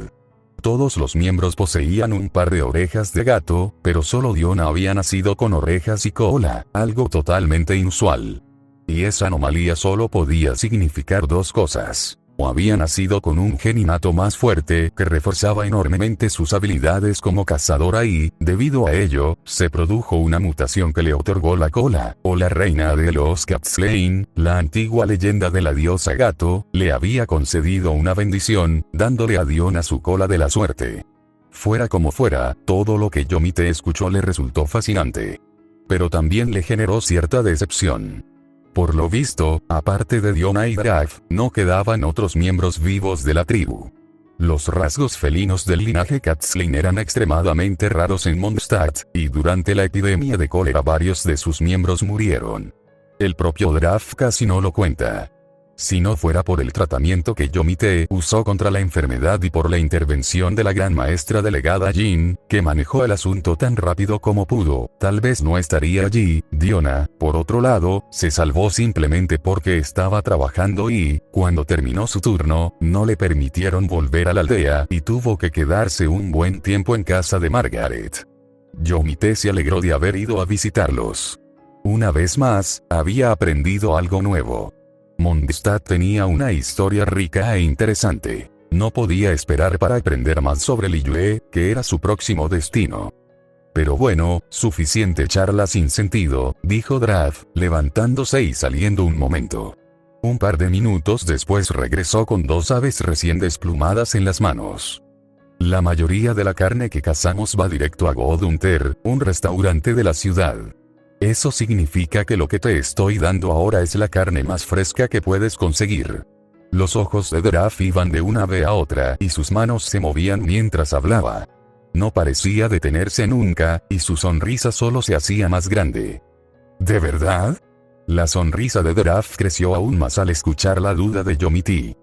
Speaker 1: Todos los miembros poseían un par de orejas de gato, pero solo Diona había nacido con orejas y cola, algo totalmente inusual. Y esa anomalía solo podía significar dos cosas. O había nacido con un gen innato más fuerte que reforzaba enormemente sus habilidades como cazadora y, debido a ello, se produjo una mutación que le otorgó la cola, o la reina de los Catslane, la antigua leyenda de la diosa gato, le había concedido una bendición, dándole a Diona su cola de la suerte. Fuera como fuera, todo lo que Yomite escuchó le resultó fascinante. Pero también le generó cierta decepción. Por lo visto, aparte de Diona y Draff, no quedaban otros miembros vivos de la tribu. Los rasgos felinos del linaje Catslane eran extremadamente raros en Mondstadt, y durante la epidemia de cólera varios de sus miembros murieron. El propio Draff casi no lo cuenta. Si no fuera por el tratamiento que Yomite usó contra la enfermedad y por la intervención de la gran maestra delegada Jin, que manejó el asunto tan rápido como pudo, tal vez no estaría allí. Diona, por otro lado, se salvó simplemente porque estaba trabajando y, cuando terminó su turno, no le permitieron volver a la aldea y tuvo que quedarse un buen tiempo en casa de Margaret. Yomite se alegró de haber ido a visitarlos. Una vez más, había aprendido algo nuevo. Mondstadt tenía una historia rica e interesante. No podía esperar para aprender más sobre Liyue, que era su próximo destino. Pero bueno, suficiente charla sin sentido, dijo Draff, levantándose y saliendo un momento. Un par de minutos después regresó con 2 aves recién desplumadas en las manos. La mayoría de la carne que cazamos va directo a Godunter, un restaurante de la ciudad. Eso significa que lo que te estoy dando ahora es la carne más fresca que puedes conseguir. Los ojos de Draff iban de una ave a otra y sus manos se movían mientras hablaba. No parecía detenerse nunca, y su sonrisa solo se hacía más grande. ¿De verdad? La sonrisa de Draff creció aún más al escuchar la duda de Yomite.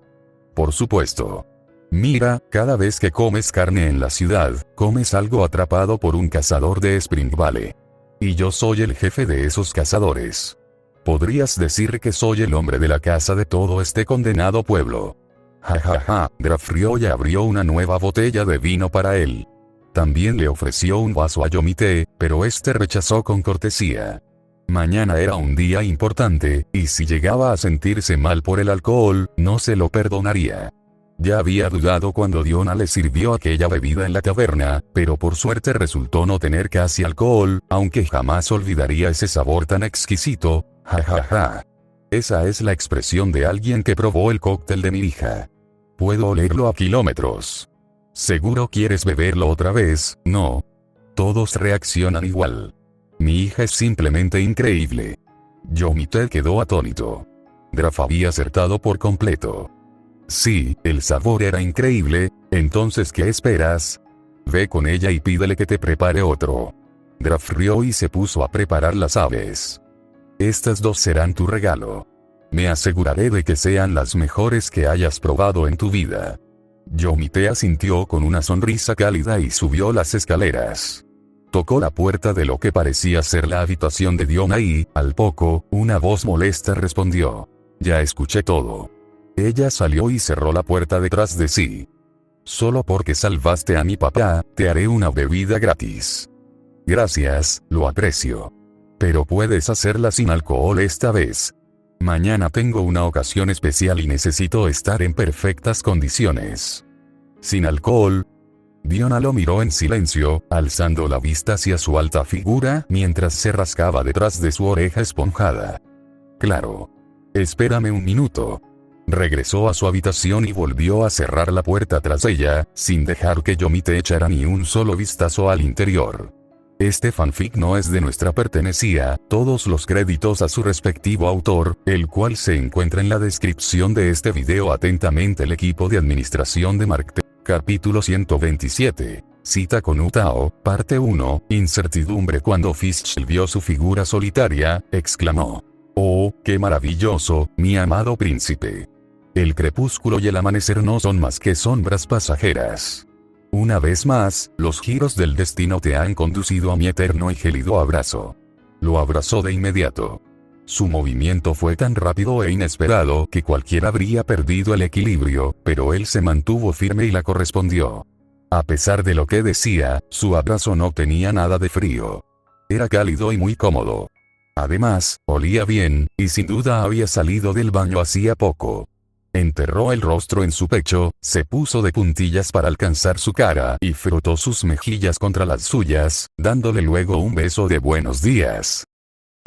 Speaker 1: Por supuesto. Mira, cada vez que comes carne en la ciudad, comes algo atrapado por un cazador de Spring Valley. Y yo soy el jefe de esos cazadores. Podrías decir que soy el hombre de la casa de todo este condenado pueblo. Ja ja ja, Draff rió y abrió una nueva botella de vino para él. También le ofreció un vaso a Yomite, pero este rechazó con cortesía. Mañana era un día importante, y si llegaba a sentirse mal por el alcohol, no se lo perdonaría. Ya había dudado cuando Diona le sirvió aquella bebida en la taberna, pero por suerte resultó no tener casi alcohol, aunque jamás olvidaría ese sabor tan exquisito. Ja ja ja. Esa es la expresión de alguien que probó el cóctel de mi hija. Puedo olerlo a kilómetros. ¿Seguro quieres beberlo otra vez? No. Todos reaccionan igual. Mi hija es simplemente increíble. Yomite quedó atónito. Draff había acertado por completo. Sí, el sabor era increíble. Entonces, ¿qué esperas? Ve con ella y pídele que te prepare otro. Draff rió y se puso a preparar las aves. Estas 2 serán tu regalo. Me aseguraré de que sean las mejores que hayas probado en tu vida. Yomite asintió con una sonrisa cálida y subió las escaleras. Tocó la puerta de lo que parecía ser la habitación de Diona y, al poco, una voz molesta respondió. Ya escuché todo. Ella salió y cerró la puerta detrás de sí. Solo porque salvaste a mi papá, te haré una bebida gratis. Gracias, lo aprecio. Pero puedes hacerla sin alcohol esta vez. Mañana tengo una ocasión especial y necesito estar en perfectas condiciones. ¿Sin alcohol? Diona lo miró en silencio, alzando la vista hacia su alta figura mientras se rascaba detrás de su oreja esponjada. Claro. Espérame un minuto. Regresó a su habitación y volvió a cerrar la puerta tras ella, sin dejar que Yomite echara ni un solo vistazo al interior. Este fanfic no es de nuestra pertenecía, todos los créditos a su respectivo autor, el cual se encuentra en la descripción de este video. Atentamente el equipo de administración de Markte. Capítulo 127. Cita con Utao, parte 1, incertidumbre. Cuando Fischl vio su figura solitaria, exclamó. Oh, qué maravilloso, mi amado príncipe. El crepúsculo y el amanecer no son más que sombras pasajeras. Una vez más, los giros del destino te han conducido a mi eterno y gélido abrazo. Lo abrazó de inmediato. Su movimiento fue tan rápido e inesperado que cualquiera habría perdido el equilibrio, pero él se mantuvo firme y la correspondió. A pesar de lo que decía, su abrazo no tenía nada de frío. Era cálido y muy cómodo. Además, olía bien, y sin duda había salido del baño hacía poco. Enterró el rostro en su pecho, se puso de puntillas para alcanzar su cara y frotó sus mejillas contra las suyas, dándole luego un beso de buenos días.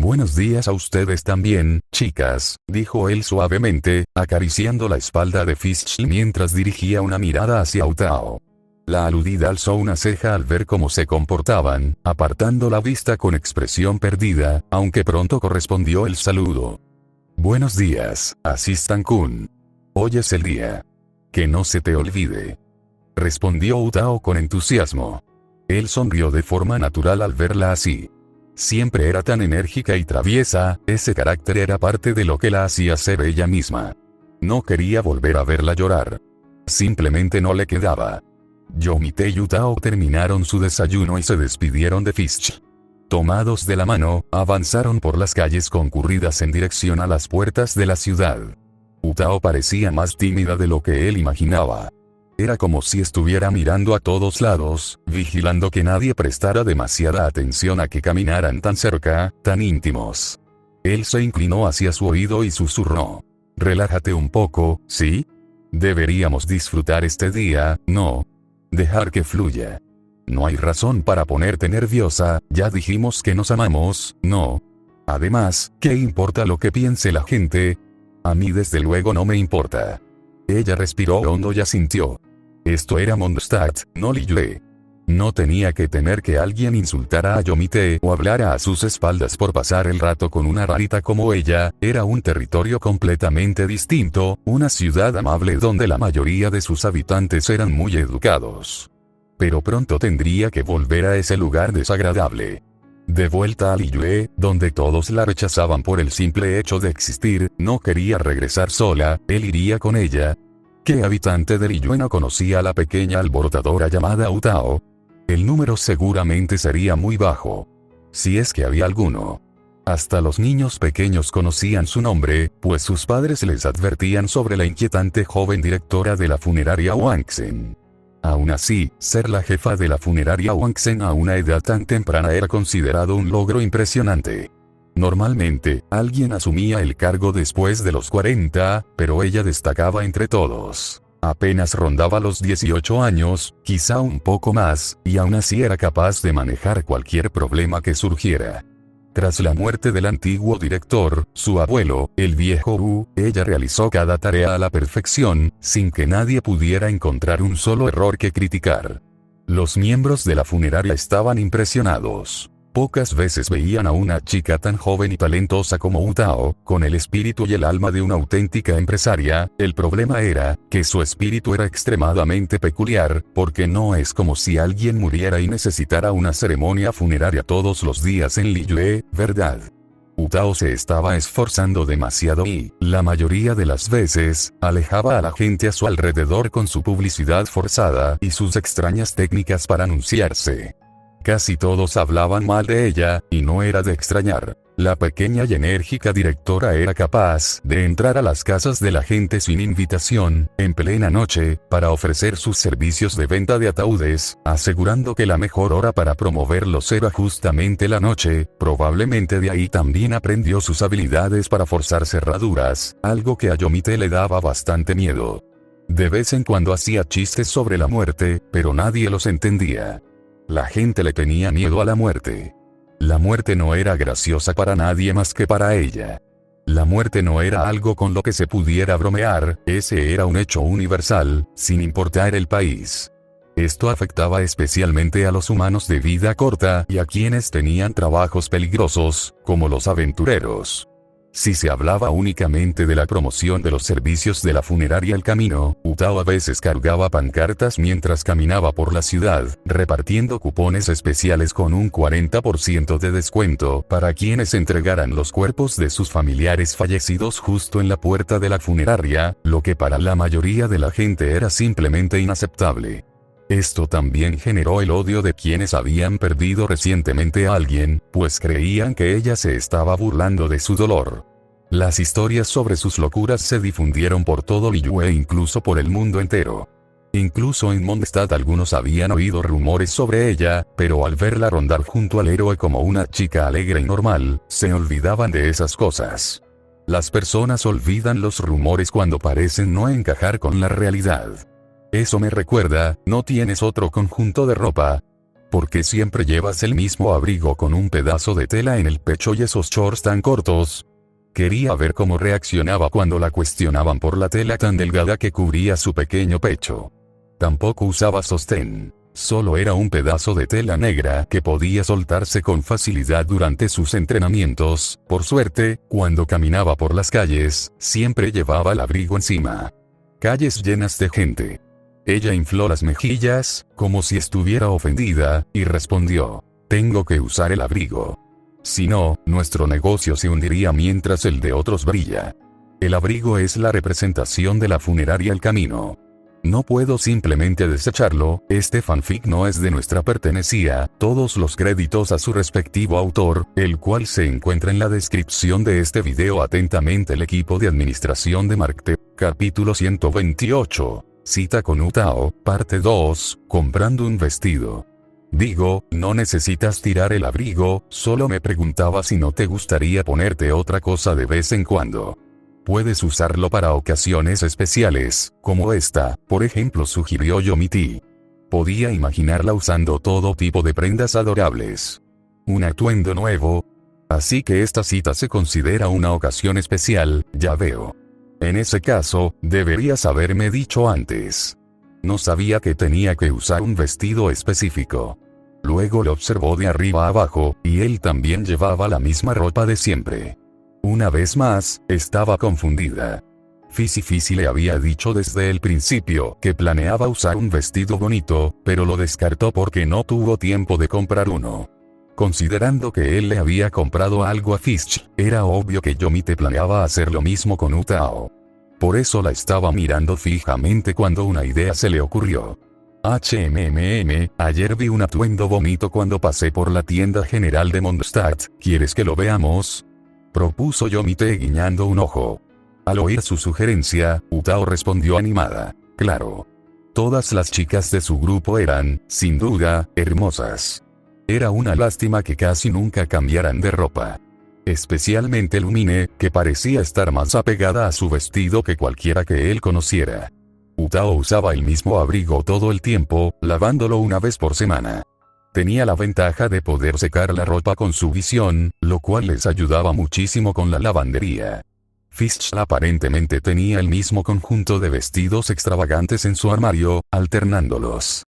Speaker 1: Buenos días a ustedes también, chicas, dijo él suavemente, acariciando la espalda de Fischl mientras dirigía una mirada hacia Utao. La aludida alzó una ceja al ver cómo se comportaban, apartando la vista con expresión perdida, aunque pronto correspondió el saludo. Buenos días, Assistant-kun. Hoy es el día. Que no se te olvide. Respondió Utao con entusiasmo. Él sonrió de forma natural al verla así. Siempre era tan enérgica y traviesa, ese carácter era parte de lo que la hacía ser ella misma. No quería volver a verla llorar. Simplemente no le quedaba. Yomite y Utao terminaron su desayuno y se despidieron de Fischl. Tomados de la mano, avanzaron por las calles concurridas en dirección a las puertas de la ciudad. Utao parecía más tímida de lo que él imaginaba. Era como si estuviera mirando a todos lados, vigilando que nadie prestara demasiada atención a que caminaran tan cerca, tan íntimos. Él se inclinó hacia su oído y susurró. Relájate un poco, ¿sí? Deberíamos disfrutar este día, ¿no? Dejar que fluya. No hay razón para ponerte nerviosa, ya dijimos que nos amamos, ¿no? Además, ¿qué importa lo que piense la gente? A mí desde luego no me importa. Ella respiró hondo y asintió. Esto era Mondstadt, no Liyue. No tenía que temer que alguien insultara a Yomite o hablara a sus espaldas por pasar el rato con una rarita como ella. Era un territorio completamente distinto, una ciudad amable donde la mayoría de sus habitantes eran muy educados. Pero pronto tendría que volver a ese lugar desagradable. De vuelta a Liyue, donde todos la rechazaban por el simple hecho de existir, no quería regresar sola, él iría con ella. ¿Qué habitante de Liyue no conocía a la pequeña alborotadora llamada Utao? El número seguramente sería muy bajo. Si es que había alguno. Hasta los niños pequeños conocían su nombre, pues sus padres les advertían sobre la inquietante joven directora de la funeraria Wangsen. Aún así, ser la jefa de la funeraria Wangsen a una edad tan temprana era considerado un logro impresionante. Normalmente, alguien asumía el cargo después de los 40, pero ella destacaba entre todos. Apenas rondaba los 18 años, quizá un poco más, y aún así era capaz de manejar cualquier problema que surgiera. Tras la muerte del antiguo director, su abuelo, el viejo Wu, ella realizó cada tarea a la perfección, sin que nadie pudiera encontrar un solo error que criticar. Los miembros de la funeraria estaban impresionados. Pocas veces veían a una chica tan joven y talentosa como Utao, con el espíritu y el alma de una auténtica empresaria. El problema era, que su espíritu era extremadamente peculiar, porque no es como si alguien muriera y necesitara una ceremonia funeraria todos los días en Liyue, ¿verdad? Utao se estaba esforzando demasiado y, la mayoría de las veces, alejaba a la gente a su alrededor con su publicidad forzada y sus extrañas técnicas para anunciarse. Casi todos hablaban mal de ella, y no era de extrañar. La pequeña y enérgica directora era capaz de entrar a las casas de la gente sin invitación, en plena noche, para ofrecer sus servicios de venta de ataúdes, asegurando que la mejor hora para promoverlos era justamente la noche. Probablemente de ahí también aprendió sus habilidades para forzar cerraduras, algo que a Yomite le daba bastante miedo. De vez en cuando hacía chistes sobre la muerte, pero nadie los entendía. La gente le tenía miedo a la muerte. La muerte no era graciosa para nadie más que para ella. La muerte no era algo con lo que se pudiera bromear, ese era un hecho universal, sin importar el país. Esto afectaba especialmente a los humanos de vida corta y a quienes tenían trabajos peligrosos, como los aventureros. Si se hablaba únicamente de la promoción de los servicios de la funeraria El Camino, Utao a veces cargaba pancartas mientras caminaba por la ciudad, repartiendo cupones especiales con un 40% de descuento para quienes entregaran los cuerpos de sus familiares fallecidos justo en la puerta de la funeraria, lo que para la mayoría de la gente era simplemente inaceptable. Esto también generó el odio de quienes habían perdido recientemente a alguien, pues creían que ella se estaba burlando de su dolor. Las historias sobre sus locuras se difundieron por todo Liyue e incluso por el mundo entero. Incluso en Mondstadt algunos habían oído rumores sobre ella, pero al verla rondar junto al héroe como una chica alegre y normal, se olvidaban de esas cosas. Las personas olvidan los rumores cuando parecen no encajar con la realidad. Eso me recuerda, ¿no tienes otro conjunto de ropa? ¿Por qué siempre llevas el mismo abrigo con un pedazo de tela en el pecho y esos shorts tan cortos? Quería ver cómo reaccionaba cuando la cuestionaban por la tela tan delgada que cubría su pequeño pecho. Tampoco usaba sostén. Solo era un pedazo de tela negra que podía soltarse con facilidad durante sus entrenamientos. Por suerte, cuando caminaba por las calles, siempre llevaba el abrigo encima. Calles llenas de gente. Ella infló las mejillas, como si estuviera ofendida, y respondió: «Tengo que usar el abrigo. Si no, nuestro negocio se hundiría mientras el de otros brilla. El abrigo es la representación de la funeraria El Camino. No puedo simplemente desecharlo, este fanfic no es de nuestra pertenecía, todos los créditos a su respectivo autor, el cual se encuentra en la descripción de este video. Atentamente el equipo de administración de Markte, capítulo 128. Cita con Utao, parte 2, comprando un vestido. Digo, no necesitas tirar el abrigo, solo me preguntaba si no te gustaría ponerte otra cosa de vez en cuando. Puedes usarlo para ocasiones especiales, como esta, por ejemplo, sugirió Yomite. Podía imaginarla usando todo tipo de prendas adorables. Un atuendo nuevo. Así que esta cita se considera una ocasión especial, ya veo. En ese caso, deberías haberme dicho antes. No sabía que tenía que usar un vestido específico. Luego lo observó de arriba a abajo, y él también llevaba la misma ropa de siempre. Una vez más, estaba confundida. Fisi le había dicho desde el principio que planeaba usar un vestido bonito, pero lo descartó porque no tuvo tiempo de comprar uno. Considerando que él le había comprado algo a Fisch, era obvio que Yomite planeaba hacer lo mismo con Utao. Por eso la estaba mirando fijamente cuando una idea se le ocurrió. Ayer vi un atuendo bonito cuando pasé por la tienda general de Mondstadt, ¿quieres que lo veamos?, propuso Yomite guiñando un ojo. Al oír su sugerencia, Utao respondió animada: claro. Todas las chicas de su grupo eran, sin duda, hermosas. Era una lástima que casi nunca cambiaran de ropa. Especialmente Lumine, que parecía estar más apegada a su vestido que cualquiera que él conociera. Utao usaba el mismo abrigo todo el tiempo, lavándolo una vez por semana. Tenía la ventaja de poder secar la ropa con su visión, lo cual les ayudaba muchísimo con la lavandería. Fisch aparentemente tenía el mismo conjunto de vestidos extravagantes en su armario, alternándolos.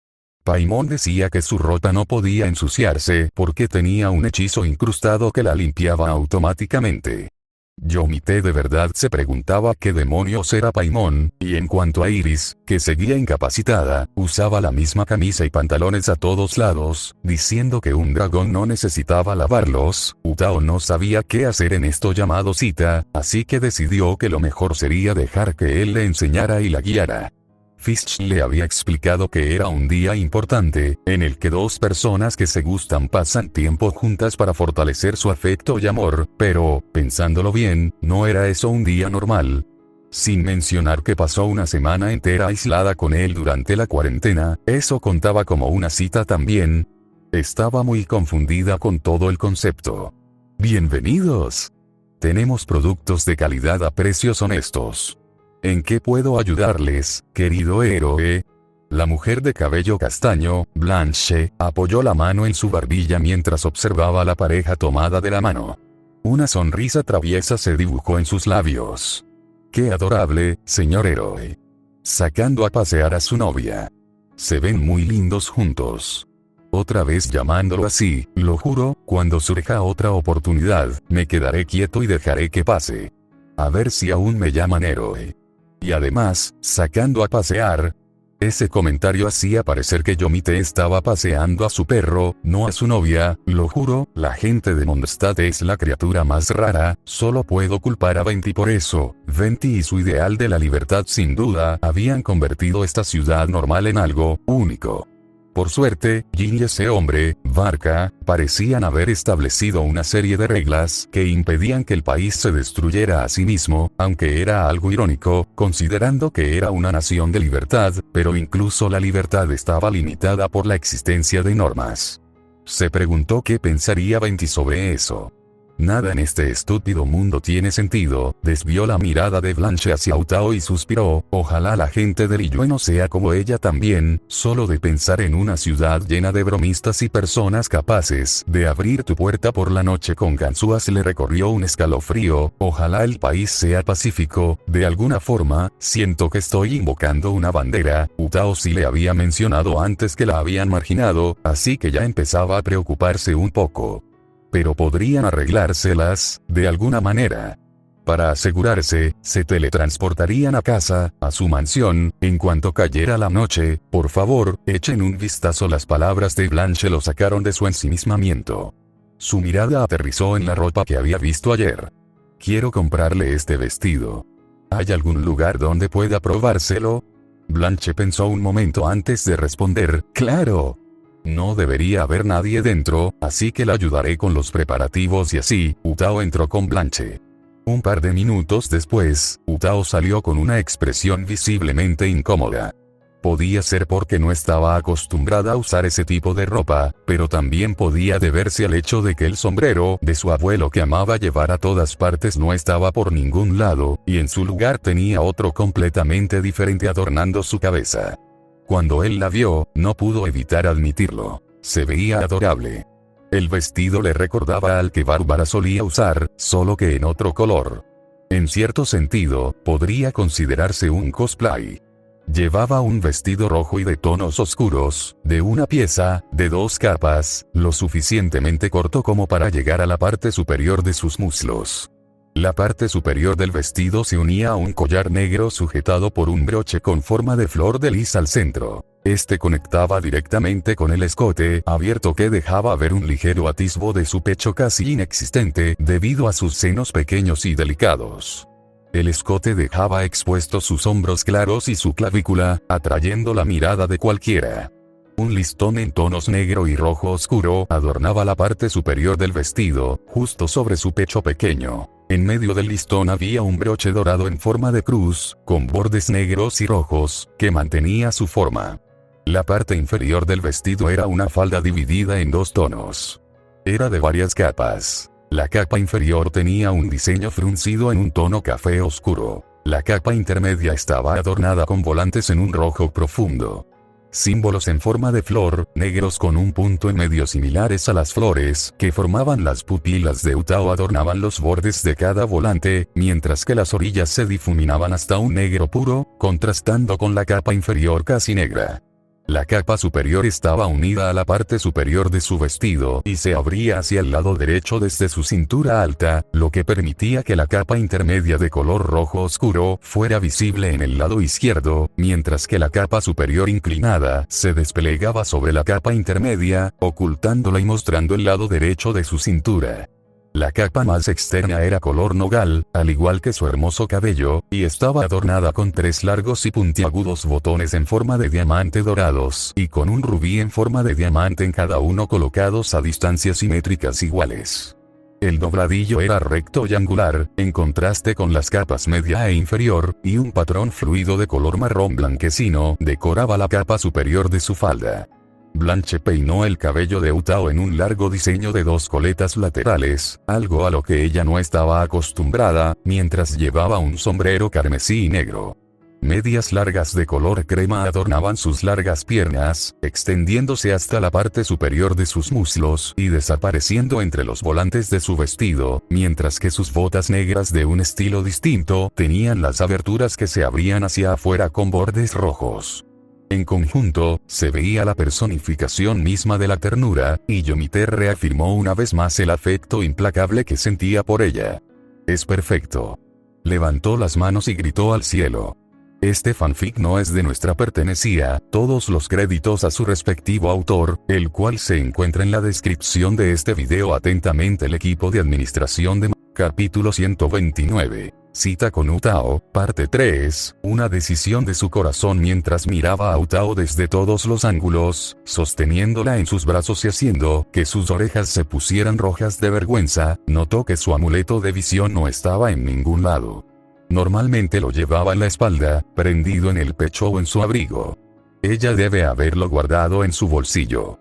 Speaker 1: Paimon decía que su ropa no podía ensuciarse porque tenía un hechizo incrustado que la limpiaba automáticamente. Yomite de verdad se preguntaba qué demonios era Paimon, y en cuanto a Iris, que seguía incapacitada, usaba la misma camisa y pantalones a todos lados, diciendo que un dragón no necesitaba lavarlos. Utao no sabía qué hacer en esto llamado cita, así que decidió que lo mejor sería dejar que él le enseñara y la guiara. Fish le había explicado que era un día importante, en el que dos personas que se gustan pasan tiempo juntas para fortalecer su afecto y amor, pero, pensándolo bien, no era eso un día normal. Sin mencionar que pasó una semana entera aislada con él durante la cuarentena, eso contaba como una cita también. Estaba muy confundida con todo el concepto. Bienvenidos. Tenemos productos de calidad a precios honestos. ¿En qué puedo ayudarles, querido héroe? La mujer de cabello castaño, Blanche, apoyó la mano en su barbilla mientras observaba a la pareja tomada de la mano. Una sonrisa traviesa se dibujó en sus labios. ¡Qué adorable, señor héroe! Sacando a pasear a su novia. Se ven muy lindos juntos. Otra vez llamándolo así, lo juro, cuando surja otra oportunidad, me quedaré quieto y dejaré que pase. A ver si aún me llaman héroe. Y además, sacando a pasear. Ese comentario hacía parecer que Yomite estaba paseando a su perro, no a su novia. Lo juro, la gente de Mondstadt es la criatura más rara, solo puedo culpar a Venti por eso. Venti y su ideal de la libertad sin duda habían convertido esta ciudad normal en algo único. Por suerte, Jin y ese hombre, Barca, parecían haber establecido una serie de reglas que impedían que el país se destruyera a sí mismo, aunque era algo irónico, considerando que era una nación de libertad, pero incluso la libertad estaba limitada por la existencia de normas. Se preguntó qué pensaría Venti sobre eso. Nada en este estúpido mundo tiene sentido. Desvió la mirada de Blanche hacia Utao y suspiró. Ojalá la gente de Liyue no sea como ella también. Solo de pensar en una ciudad llena de bromistas y personas capaces de abrir tu puerta por la noche con ganzúas le recorrió un escalofrío. Ojalá el país sea pacífico. De alguna forma, siento que estoy invocando una bandera. Utao sí le había mencionado antes que la habían marginado, así que ya empezaba a preocuparse un poco. Pero podrían arreglárselas, de alguna manera. Para asegurarse, se teletransportarían a casa, a su mansión, en cuanto cayera la noche. Por favor, echen un vistazo. Las palabras de Blanche lo sacaron de su ensimismamiento. Su mirada aterrizó en la ropa que había visto ayer. Quiero comprarle este vestido. ¿Hay algún lugar donde pueda probárselo? Blanche pensó un momento antes de responder, claro. No debería haber nadie dentro, así que la ayudaré con los preparativos y así. Utao entró con Blanche. Un par de minutos después, Utao salió con una expresión visiblemente incómoda. Podía ser porque no estaba acostumbrada a usar ese tipo de ropa, pero también podía deberse al hecho de que el sombrero de su abuelo que amaba llevar a todas partes no estaba por ningún lado, y en su lugar tenía otro completamente diferente adornando su cabeza. Cuando él la vio, no pudo evitar admitirlo. Se veía adorable. El vestido le recordaba al que Bárbara solía usar, solo que en otro color. En cierto sentido, podría considerarse un cosplay. Llevaba un vestido rojo y de tonos oscuros, de una pieza, de 2 capas, lo suficientemente corto como para llegar a la parte superior de sus muslos. La parte superior del vestido se unía a un collar negro sujetado por un broche con forma de flor de lis al centro. Este conectaba directamente con el escote abierto que dejaba ver un ligero atisbo de su pecho casi inexistente debido a sus senos pequeños y delicados. El escote dejaba expuestos sus hombros claros y su clavícula, atrayendo la mirada de cualquiera. Un listón en tonos negro y rojo oscuro adornaba la parte superior del vestido, justo sobre su pecho pequeño. En medio del listón había un broche dorado en forma de cruz, con bordes negros y rojos, que mantenía su forma. La parte inferior del vestido era una falda dividida en 2 tonos. Era de varias capas. La capa inferior tenía un diseño fruncido en un tono café oscuro. La capa intermedia estaba adornada con volantes en un rojo profundo. Símbolos en forma de flor, negros con un punto en medio similares a las flores que formaban las pupilas de Utao adornaban los bordes de cada volante, mientras que las orillas se difuminaban hasta un negro puro, contrastando con la capa inferior casi negra. La capa superior estaba unida a la parte superior de su vestido y se abría hacia el lado derecho desde su cintura alta, lo que permitía que la capa intermedia de color rojo oscuro fuera visible en el lado izquierdo, mientras que la capa superior inclinada se desplegaba sobre la capa intermedia, ocultándola y mostrando el lado derecho de su cintura. La capa más externa era color nogal, al igual que su hermoso cabello, y estaba adornada con 3 largos y puntiagudos botones en forma de diamante dorados y con un rubí en forma de diamante en cada uno colocados a distancias simétricas iguales. El dobladillo era recto y angular, en contraste con las capas media e inferior, y un patrón fluido de color marrón blanquecino decoraba la capa superior de su falda. Blanche peinó el cabello de Utao en un largo diseño de 2 coletas laterales, algo a lo que ella no estaba acostumbrada, mientras llevaba un sombrero carmesí y negro. Medias largas de color crema adornaban sus largas piernas, extendiéndose hasta la parte superior de sus muslos y desapareciendo entre los volantes de su vestido, mientras que sus botas negras de un estilo distinto tenían las aberturas que se abrían hacia afuera con bordes rojos. En conjunto, se veía la personificación misma de la ternura, y Yomite reafirmó una vez más el afecto implacable que sentía por ella. «Es perfecto». Levantó las manos y gritó al cielo. Este fanfic no es de nuestra pertenecía, todos los créditos a su respectivo autor, el cual se encuentra en la descripción de este video. Atentamente el equipo de administración de capítulo 129. Cita con Utao, parte 3, una decisión de su corazón mientras miraba a Utao desde todos los ángulos, sosteniéndola en sus brazos y haciendo que sus orejas se pusieran rojas de vergüenza, notó que su amuleto de visión no estaba en ningún lado. Normalmente lo llevaba en la espalda, prendido en el pecho o en su abrigo. Ella debe haberlo guardado en su bolsillo.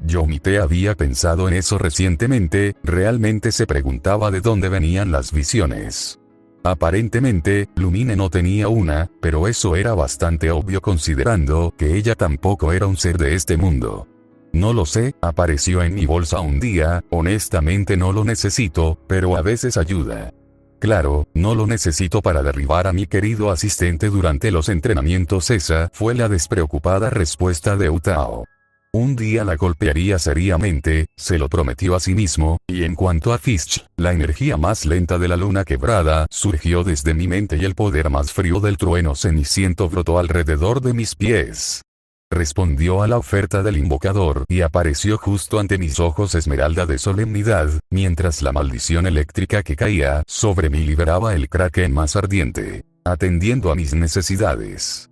Speaker 1: Yomite había pensado en eso recientemente, realmente se preguntaba de dónde venían las visiones. Aparentemente, Lumine no tenía una, pero eso era bastante obvio considerando que ella tampoco era un ser de este mundo. No lo sé, apareció en mi bolsa un día, honestamente no lo necesito, pero a veces ayuda. Claro, no lo necesito para derribar a mi querido asistente durante los entrenamientos. Esa fue la despreocupada respuesta de Utao. Un día la golpearía seriamente, se lo prometió a sí mismo, y en cuanto a Fisch, la energía más lenta de la luna quebrada surgió desde mi mente y el poder más frío del trueno ceniciento brotó alrededor de mis pies. Respondió a la oferta del invocador y apareció justo ante mis ojos esmeralda de solemnidad, mientras la maldición eléctrica que caía sobre mí liberaba el kraken más ardiente, atendiendo a mis necesidades.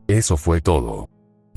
Speaker 1: Eso fue todo.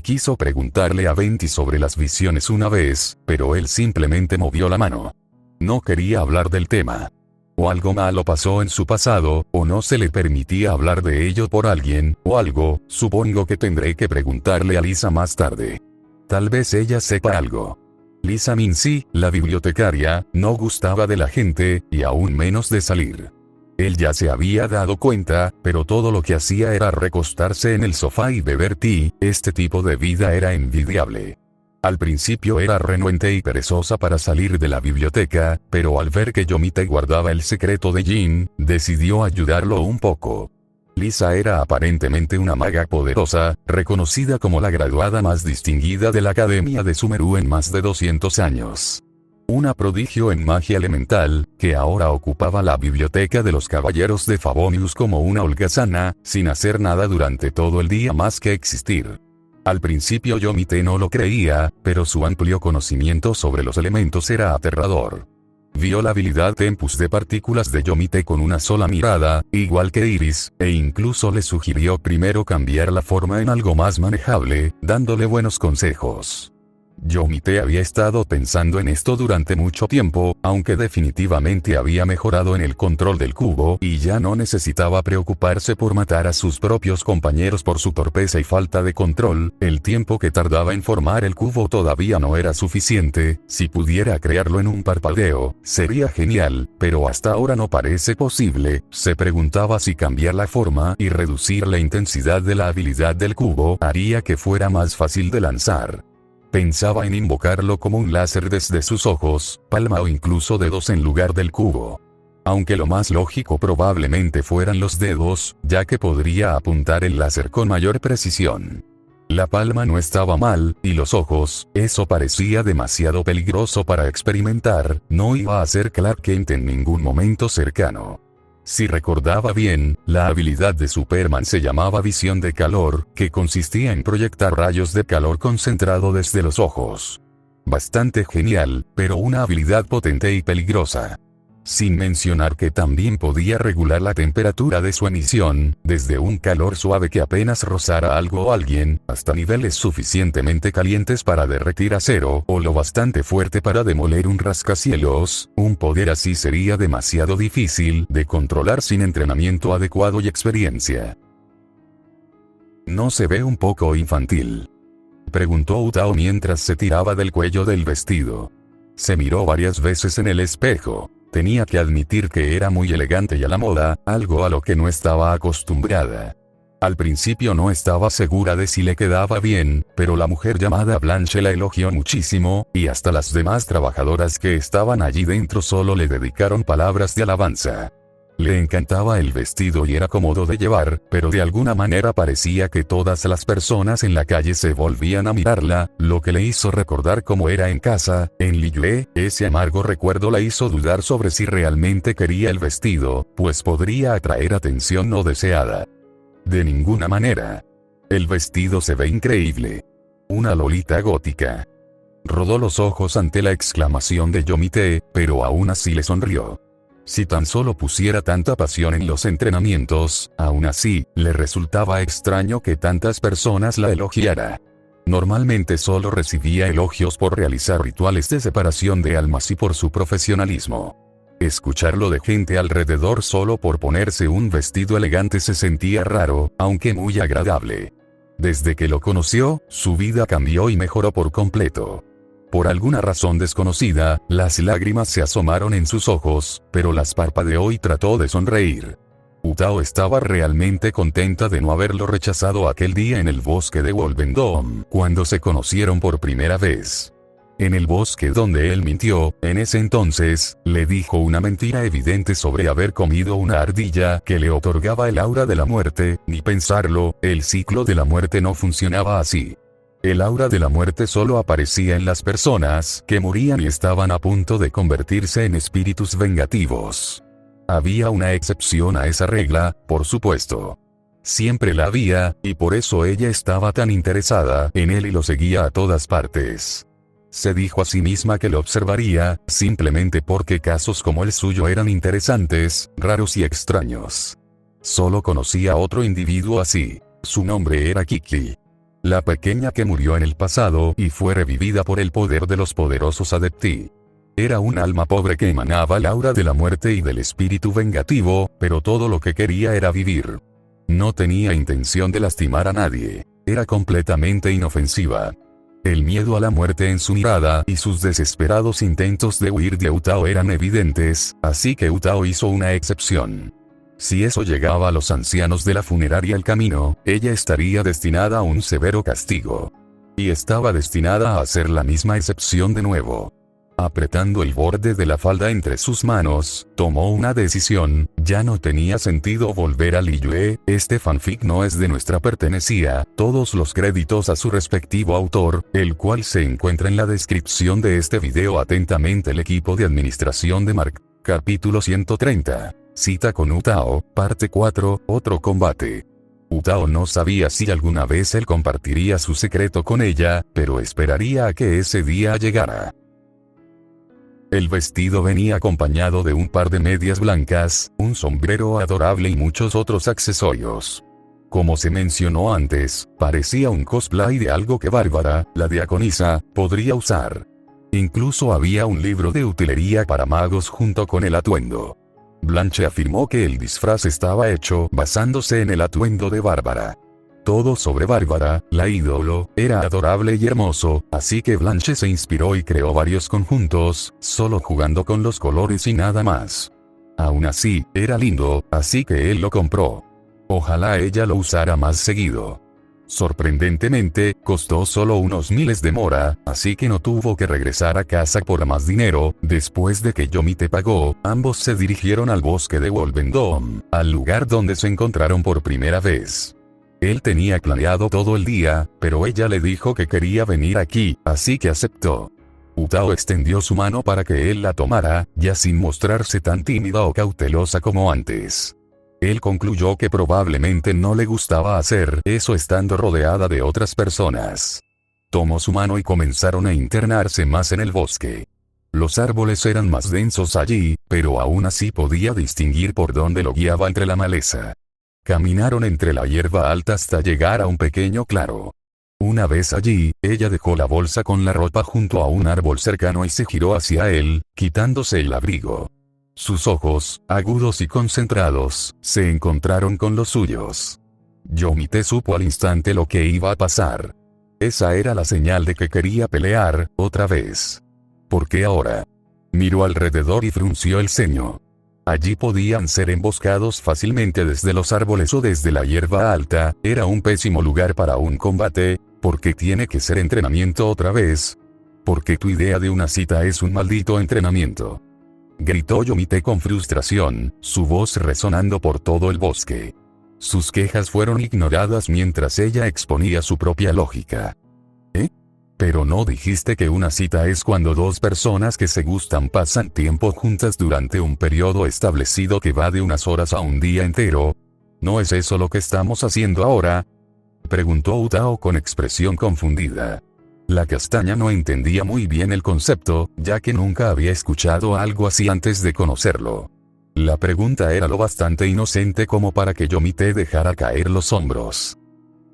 Speaker 1: Quiso preguntarle a Venti sobre las visiones una vez, pero él simplemente movió la mano. No quería hablar del tema. O algo malo pasó en su pasado, o no se le permitía hablar de ello por alguien, o algo. Supongo que tendré que preguntarle a Lisa más tarde. Tal vez ella sepa algo. Lisa Mincy, la bibliotecaria, no gustaba de la gente, y aún menos de salir. Él ya se había dado cuenta, pero todo lo que hacía era recostarse en el sofá y beber té. Este tipo de vida era envidiable. Al principio era renuente y perezosa para salir de la biblioteca, pero al ver que Yomite guardaba el secreto de Jin, decidió ayudarlo un poco. Lisa era aparentemente una maga poderosa, reconocida como la graduada más distinguida de la Academia de Sumeru en más de 200 años. Una prodigio en magia elemental, que ahora ocupaba la biblioteca de los caballeros de Favonius como una holgazana, sin hacer nada durante todo el día más que existir. Al principio Yomite no lo creía, pero su amplio conocimiento sobre los elementos era aterrador. Vio la habilidad Tempus de partículas de Yomite con una sola mirada, igual que Iris, e incluso le sugirió primero cambiar la forma en algo más manejable, dándole buenos consejos. Yomite había estado pensando en esto durante mucho tiempo, aunque definitivamente había mejorado en el control del cubo y ya no necesitaba preocuparse por matar a sus propios compañeros por su torpeza y falta de control. El tiempo que tardaba en formar el cubo todavía no era suficiente. Si pudiera crearlo en un parpadeo, sería genial, pero hasta ahora no parece posible. Se preguntaba si cambiar la forma y reducir la intensidad de la habilidad del cubo haría que fuera más fácil de lanzar. Pensaba en invocarlo como un láser desde sus ojos, palma o incluso dedos en lugar del cubo. Aunque lo más lógico probablemente fueran los dedos, ya que podría apuntar el láser con mayor precisión. La palma no estaba mal, y los ojos, eso parecía demasiado peligroso para experimentar, no iba a ser Clark Kent en ningún momento cercano. Si recordaba bien, la habilidad de Superman se llamaba visión de calor, que consistía en proyectar rayos de calor concentrado desde los ojos. Bastante genial, pero una habilidad potente y peligrosa. Sin mencionar que también podía regular la temperatura de su emisión, desde un calor suave que apenas rozara algo o alguien, hasta niveles suficientemente calientes para derretir acero, o lo bastante fuerte para demoler un rascacielos. Un poder así sería demasiado difícil de controlar sin entrenamiento adecuado y experiencia. ¿No se ve un poco infantil?, preguntó Utao mientras se tiraba del cuello del vestido. Se miró varias veces en el espejo. Tenía que admitir que era muy elegante y a la moda, algo a lo que no estaba acostumbrada. Al principio no estaba segura de si le quedaba bien, pero la mujer llamada Blanche la elogió muchísimo, y hasta las demás trabajadoras que estaban allí dentro solo le dedicaron palabras de alabanza. Le encantaba el vestido y era cómodo de llevar, pero de alguna manera parecía que todas las personas en la calle se volvían a mirarla, lo que le hizo recordar cómo era en casa, en Liyue. Ese amargo recuerdo la hizo dudar sobre si realmente quería el vestido, pues podría atraer atención no deseada. De ninguna manera. El vestido se ve increíble. Una lolita gótica. Rodó los ojos ante la exclamación de Yomite, pero aún así le sonrió. Si tan solo pusiera tanta pasión en los entrenamientos, aún así, le resultaba extraño que tantas personas la elogiara. Normalmente solo recibía elogios por realizar rituales de separación de almas y por su profesionalismo. Escucharlo de gente alrededor solo por ponerse un vestido elegante se sentía raro, aunque muy agradable. Desde que lo conoció, su vida cambió y mejoró por completo. Por alguna razón desconocida, las lágrimas se asomaron en sus ojos, pero las parpadeó y trató de sonreír. Utao estaba realmente contenta de no haberlo rechazado aquel día en el bosque de Wolvendom, cuando se conocieron por primera vez. En el bosque donde él mintió, en ese entonces, le dijo una mentira evidente sobre haber comido una ardilla que le otorgaba el aura de la muerte. Ni pensarlo, el ciclo de la muerte no funcionaba así. El aura de la muerte solo aparecía en las personas que morían y estaban a punto de convertirse en espíritus vengativos. Había una excepción a esa regla, por supuesto. Siempre la había, y por eso ella estaba tan interesada en él y lo seguía a todas partes. Se dijo a sí misma que lo observaría, simplemente porque casos como el suyo eran interesantes, raros y extraños. Solo conocía a otro individuo así. Su nombre era Kiki. La pequeña que murió en el pasado y fue revivida por el poder de los poderosos Adepti. Era un alma pobre que emanaba el aura de la muerte y del espíritu vengativo, pero todo lo que quería era vivir. No tenía intención de lastimar a nadie. Era completamente inofensiva. El miedo a la muerte en su mirada y sus desesperados intentos de huir de Utao eran evidentes, así que Utao hizo una excepción. Si eso llegaba a los ancianos de la funeraria El Camino, ella estaría destinada a un severo castigo. Y estaba destinada a hacer la misma excepción de nuevo. Apretando el borde de la falda entre sus manos, tomó una decisión. Ya no tenía sentido volver a Liyue. Este fanfic no es de nuestra pertenecía. Todos los créditos a su respectivo autor, el cual se encuentra en la descripción de este video. Atentamente el equipo de administración de Mark. Capítulo 130. Cita con Utao, parte 4, otro combate. Utao no sabía si alguna vez él compartiría su secreto con ella, pero esperaría a que ese día llegara. El vestido venía acompañado de un par de medias blancas, un sombrero adorable y muchos otros accesorios. Como se mencionó antes, parecía un cosplay de algo que Bárbara, la diaconisa, podría usar. Incluso había un libro de utilería para magos junto con el atuendo. Blanche afirmó que el disfraz estaba hecho basándose en el atuendo de Bárbara. Todo sobre Bárbara, la ídolo, era adorable y hermoso, así que Blanche se inspiró y creó varios conjuntos, solo jugando con los colores y nada más. Aún así, era lindo, así que él lo compró. Ojalá ella lo usara más seguido. Sorprendentemente, costó solo unos miles de mora, así que no tuvo que regresar a casa por más dinero. Después de que Yomite pagó, ambos se dirigieron al bosque de Wolvendom, al lugar donde se encontraron por primera vez. Él tenía planeado todo el día, pero ella le dijo que quería venir aquí, así que aceptó. Utao extendió su mano para que él la tomara, ya sin mostrarse tan tímida o cautelosa como antes. Él concluyó que probablemente no le gustaba hacer eso estando rodeada de otras personas. Tomó su mano y comenzaron a internarse más en el bosque. Los árboles eran más densos allí, pero aún así podía distinguir por dónde lo guiaba entre la maleza. Caminaron entre la hierba alta hasta llegar a un pequeño claro. Una vez allí, ella dejó la bolsa con la ropa junto a un árbol cercano y se giró hacia él, quitándose el abrigo. Sus ojos, agudos y concentrados, se encontraron con los suyos. Yomite supo al instante lo que iba a pasar. Esa era la señal de que quería pelear, otra vez. ¿Por qué ahora? Miró alrededor y frunció el ceño. Allí podían ser emboscados fácilmente desde los árboles o desde la hierba alta, era un pésimo lugar para un combate, porque tiene que ser entrenamiento otra vez. Porque tu idea de una cita es un maldito entrenamiento. Gritó Yomite con frustración, su voz resonando por todo el bosque. Sus quejas fueron ignoradas mientras ella exponía su propia lógica. ¿Eh? Pero no dijiste que una cita es cuando dos personas que se gustan pasan tiempo juntas durante un periodo establecido que va de unas horas a un día entero. ¿No es eso lo que estamos haciendo ahora? Preguntó Utao con expresión confundida. La castaña no entendía muy bien el concepto, ya que nunca había escuchado algo así antes de conocerlo. La pregunta era lo bastante inocente como para que Yomite dejara caer los hombros.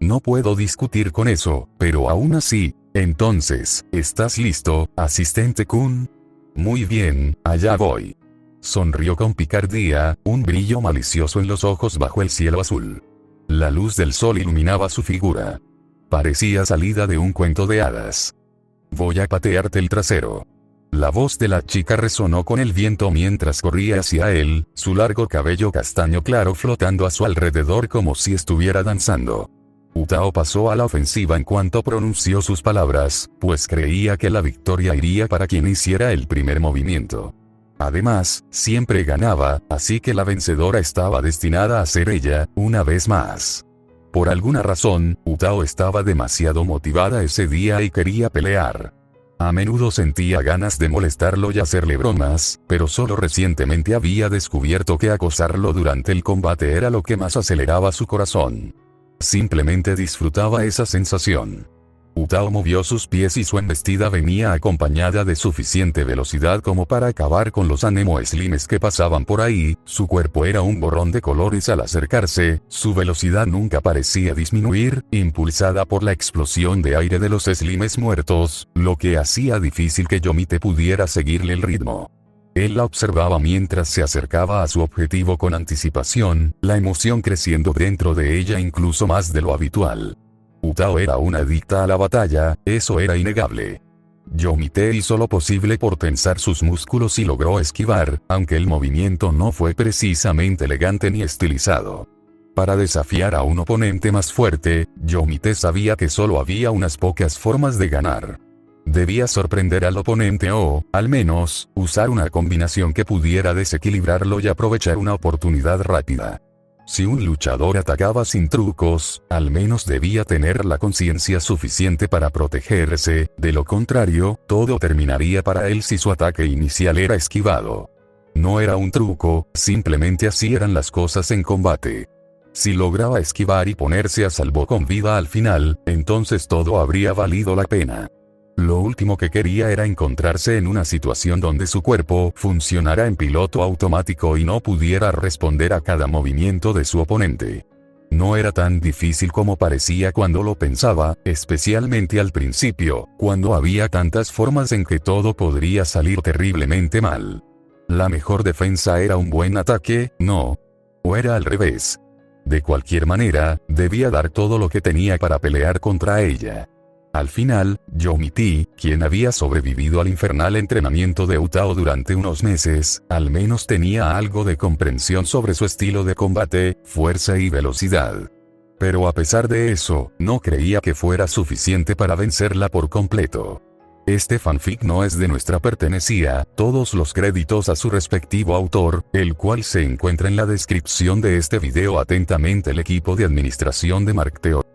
Speaker 1: No puedo discutir con eso, pero aún así, entonces, ¿estás listo, asistente Kun? Muy bien, allá voy. Sonrió con picardía, un brillo malicioso en los ojos bajo el cielo azul. La luz del sol iluminaba su figura. Parecía salida de un cuento de hadas. Voy a patearte el trasero. La voz de la chica resonó con el viento mientras corría hacia él, su largo cabello castaño claro flotando a su alrededor como si estuviera danzando. Utao pasó a la ofensiva en cuanto pronunció sus palabras, pues creía que la victoria iría para quien hiciera el primer movimiento. Además, siempre ganaba, así que la vencedora estaba destinada a ser ella, una vez más. Por alguna razón, Utao estaba demasiado motivada ese día y quería pelear. A menudo sentía ganas de molestarlo y hacerle bromas, pero solo recientemente había descubierto que acosarlo durante el combate era lo que más aceleraba su corazón. Simplemente disfrutaba esa sensación. Utao movió sus pies y su embestida venía acompañada de suficiente velocidad como para acabar con los Anemo Slimes que pasaban por ahí, su cuerpo era un borrón de colores al acercarse, su velocidad nunca parecía disminuir, impulsada por la explosión de aire de los Slimes muertos, lo que hacía difícil que Yomite pudiera seguirle el ritmo. Él la observaba mientras se acercaba a su objetivo con anticipación, la emoción creciendo dentro de ella incluso más de lo habitual. Utao era una adicta a la batalla, eso era innegable. Yomite hizo lo posible por tensar sus músculos y logró esquivar, aunque el movimiento no fue precisamente elegante ni estilizado. Para desafiar a un oponente más fuerte, Yomite sabía que solo había unas pocas formas de ganar. Debía sorprender al oponente o, al menos, usar una combinación que pudiera desequilibrarlo y aprovechar una oportunidad rápida. Si un luchador atacaba sin trucos, al menos debía tener la conciencia suficiente para protegerse, de lo contrario, todo terminaría para él si su ataque inicial era esquivado. No era un truco, simplemente así eran las cosas en combate. Si lograba esquivar y ponerse a salvo con vida al final, entonces todo habría valido la pena. Lo último que quería era encontrarse en una situación donde su cuerpo funcionara en piloto automático y no pudiera responder a cada movimiento de su oponente. No era tan difícil como parecía cuando lo pensaba, especialmente al principio, cuando había tantas formas en que todo podría salir terriblemente mal. La mejor defensa era un buen ataque, ¿no? ¿O era al revés? De cualquier manera, debía dar todo lo que tenía para pelear contra ella. Al final, Yomite, quien había sobrevivido al infernal entrenamiento de Utao durante unos meses, al menos tenía algo de comprensión sobre su estilo de combate, fuerza y velocidad. Pero a pesar de eso, no creía que fuera suficiente para vencerla por completo. Este fanfic no es de nuestra pertenecía, todos los créditos a su respectivo autor, el cual se encuentra en la descripción de este video. Atentamente el equipo de administración de Markteo.